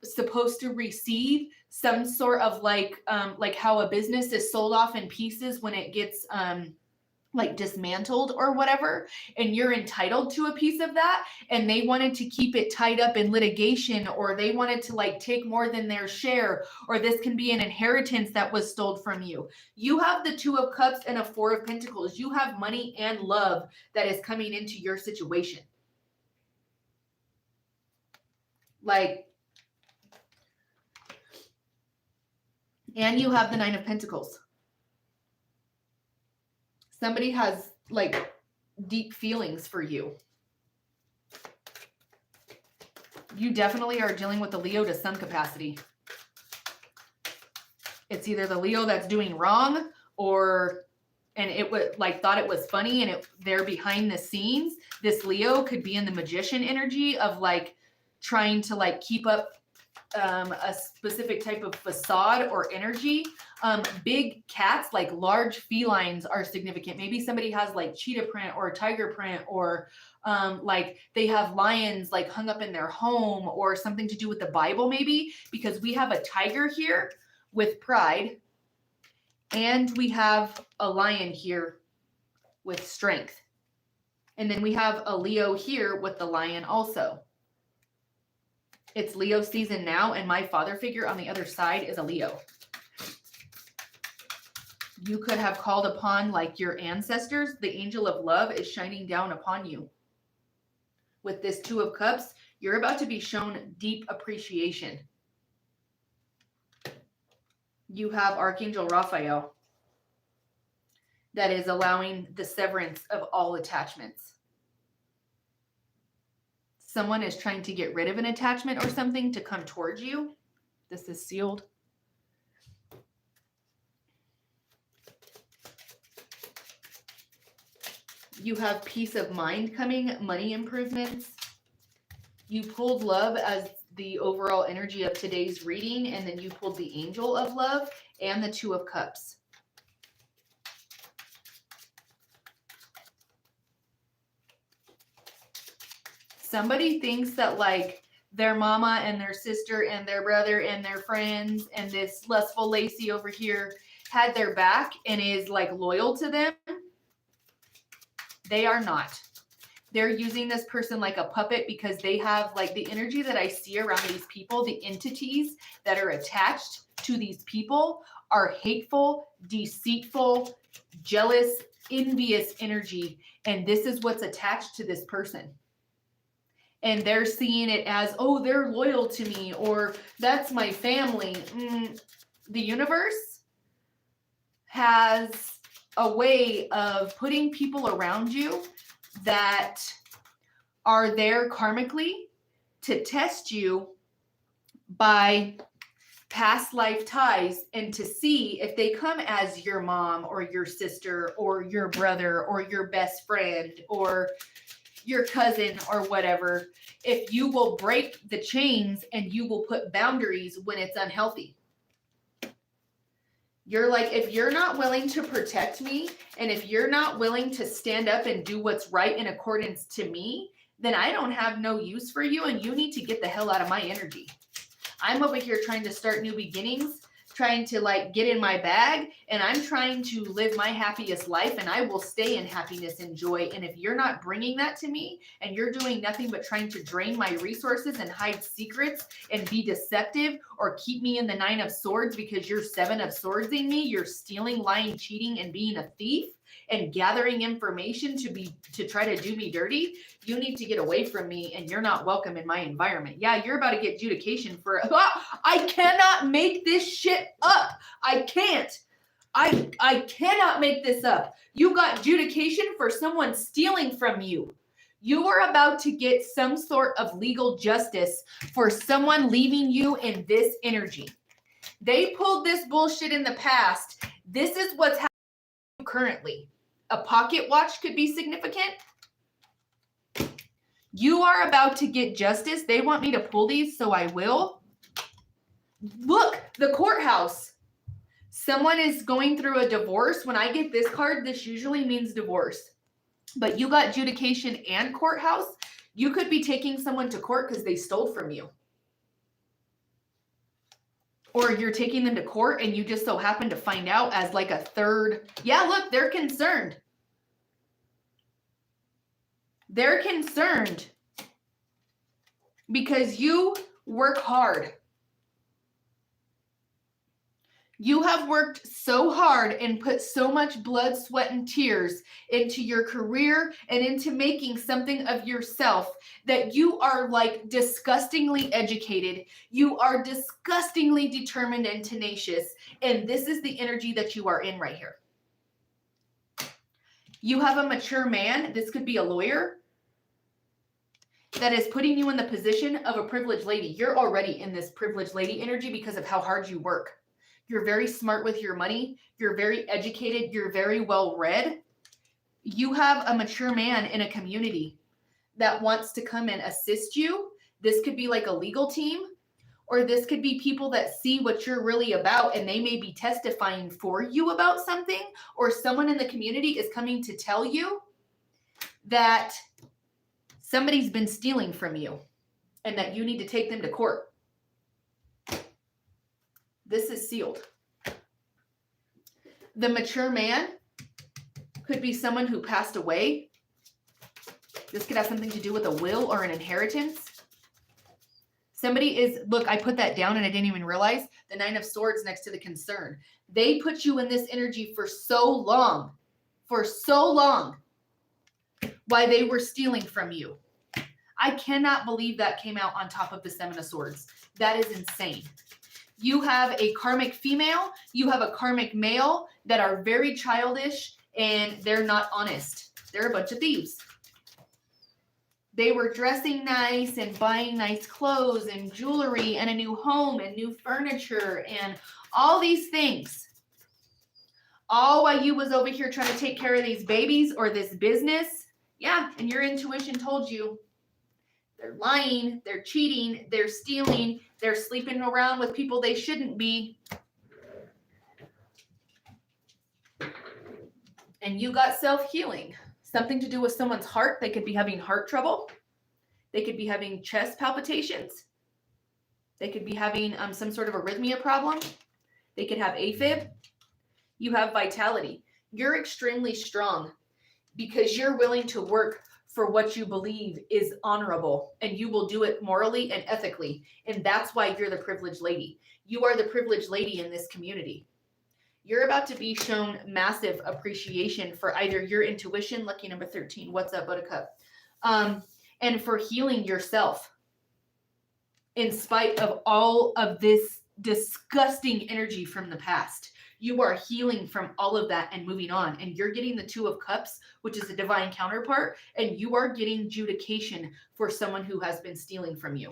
supposed to receive some sort of like how a business is sold off in pieces when it gets like dismantled or whatever, and you're entitled to a piece of that, and they wanted to keep it tied up in litigation, or they wanted to like take more than their share, or this can be an inheritance that was stolen from you. You have the Two of Cups and a Four of Pentacles. You have money and love that is coming into your situation. Like, and you have the Nine of Pentacles. Somebody has like deep feelings for you. You definitely are dealing with the Leo to some capacity. It's either the Leo that's doing wrong, or and it would like thought it was funny, and they're behind the scenes. This Leo could be in the magician energy of like trying to like keep up a specific type of facade or energy. Big cats, like large felines, are significant. Maybe somebody has like cheetah print or tiger print, or like they have lions like hung up in their home, or something to do with the Bible, maybe, because we have a tiger here with pride, and we have a lion here with strength. And then we have a Leo here with the lion also. It's Leo season now, and my father figure on the other side is a Leo. You could have called upon like your ancestors. The angel of love is shining down upon you. With this Two of Cups, you're about to be shown deep appreciation. You have Archangel Raphael that is allowing the severance of all attachments. Someone is trying to get rid of an attachment or something to come towards you. This is sealed. You have peace of mind coming, money improvements. You pulled love as the overall energy of today's reading, and then you pulled the angel of love and the Two of Cups. Somebody thinks that like their mama and their sister and their brother and their friends and this lustful Lacey over here had their back and is like loyal to them. They are not. They're using this person like a puppet, because they have like the energy that I see around these people. The entities that are attached to these people are hateful, deceitful, jealous, envious energy. And this is what's attached to this person. And they're seeing it as, oh, they're loyal to me, or that's my family. The universe has a way of putting people around you that are there karmically to test you by past life ties, and to see if they come as your mom or your sister or your brother or your best friend or your cousin or whatever, if you will break the chains and you will put boundaries when it's unhealthy. You're like, if you're not willing to protect me, and if you're not willing to stand up and do what's right in accordance to me, then I don't have no use for you, and you need to get the hell out of my energy. I'm over here trying to start new beginnings, trying to like get in my bag, and I'm trying to live my happiest life, and I will stay in happiness and joy. And if you're not bringing that to me, and you're doing nothing but trying to drain my resources and hide secrets and be deceptive, or keep me in the Nine of Swords because you're Seven of Swords in me, you're stealing, lying, cheating, and being a thief and gathering information to try to do me dirty, you need to get away from me, and you're not welcome in my environment. Yeah, you're about to get adjudication for I cannot make this shit up. I can't. I cannot make this up. You got adjudication for someone stealing from you. You are about to get some sort of legal justice for someone leaving you in this energy. They pulled this bullshit in the past. This is what's happening currently. A pocket watch could be significant. You are about to get justice. They want me to pull these, so I will. Look, the courthouse. Someone is going through a divorce. When I get this card, this usually means divorce. But you got adjudication and courthouse. You could be taking someone to court because they stole from you. Or you're taking them to court and you just so happen to find out as like a third. Yeah, look, they're concerned. They're concerned because you work hard. You have worked so hard and put so much blood, sweat, and tears into your career and into making something of yourself that you are like disgustingly educated. You are disgustingly determined and tenacious. And this is the energy that you are in right here. You have a mature man. This could be a lawyer that is putting you in the position of a privileged lady. You're already in this privileged lady energy because of how hard you work. You're very smart with your money. You're very educated. You're very well read. You have a mature man in a community that wants to come and assist you. This could be like a legal team, or this could be people that see what you're really about and they may be testifying for you about something, or someone in the community is coming to tell you that somebody's been stealing from you and that you need to take them to court. This is sealed. The mature man could be someone who passed away. This could have something to do with a will or an inheritance. Somebody is, look, I put that down and I didn't even realize the 9 of Swords next to the concern. They put you in this energy for so long, why they were stealing from you. I cannot believe that came out on top of the 7 of Swords. That is insane. You have a karmic female, you have a karmic male that are very childish and they're not honest. They're a bunch of thieves. They were dressing nice and buying nice clothes and jewelry and a new home and new furniture and all these things. All while you was over here trying to take care of these babies or this business. Yeah, and your intuition told you they're lying, they're cheating, they're stealing, they're sleeping around with people they shouldn't be. And you got self-healing. Something to do with someone's heart. They could be having heart trouble. They could be having chest palpitations. They could be having some sort of arrhythmia problem. They could have AFib. You have vitality. You're extremely strong because you're willing to work for what you believe is honorable, and you will do it morally and ethically. And that's why you're the privileged lady. You are the privileged lady in this community. You're about to be shown massive appreciation for either your intuition, lucky number 13, what's up, Buttercup, and for healing yourself in spite of all of this disgusting energy from the past. You are healing from all of that and moving on. And you're getting the 2 of Cups, which is a divine counterpart. And you are getting judication for someone who has been stealing from you.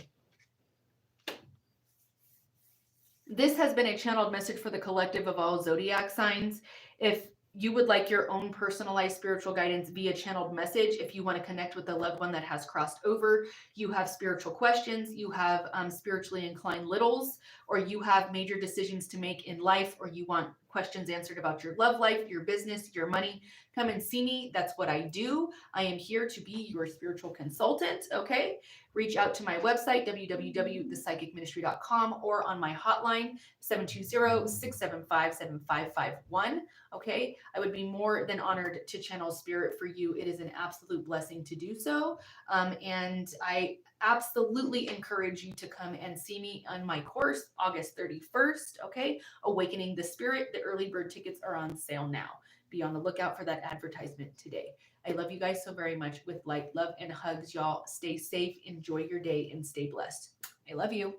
This has been a channeled message for the collective of all zodiac signs. If you would like your own personalized spiritual guidance via channeled message, if you want to connect with a loved one that has crossed over, you have spiritual questions, you have spiritually inclined littles, or you have major decisions to make in life, or you want questions answered about your love life, your business, your money, come and see me. That's what I do. I am here to be your spiritual consultant, okay? Reach out to my website, www.ThePsychicMinistry.com, or on my hotline, 720-675-7551, okay? I would be more than honored to channel spirit for you. It is an absolute blessing to do so. And I absolutely encourage you to come and see me on my course, August 31st, okay? Awakening the Spirit. The early bird tickets are on sale now. Be on the lookout for that advertisement today. I love you guys so very much with light, love, and hugs, y'all. Stay safe, enjoy your day, and stay blessed. I love you.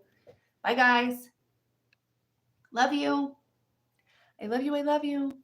Bye, guys. Love you. I love you. I love you.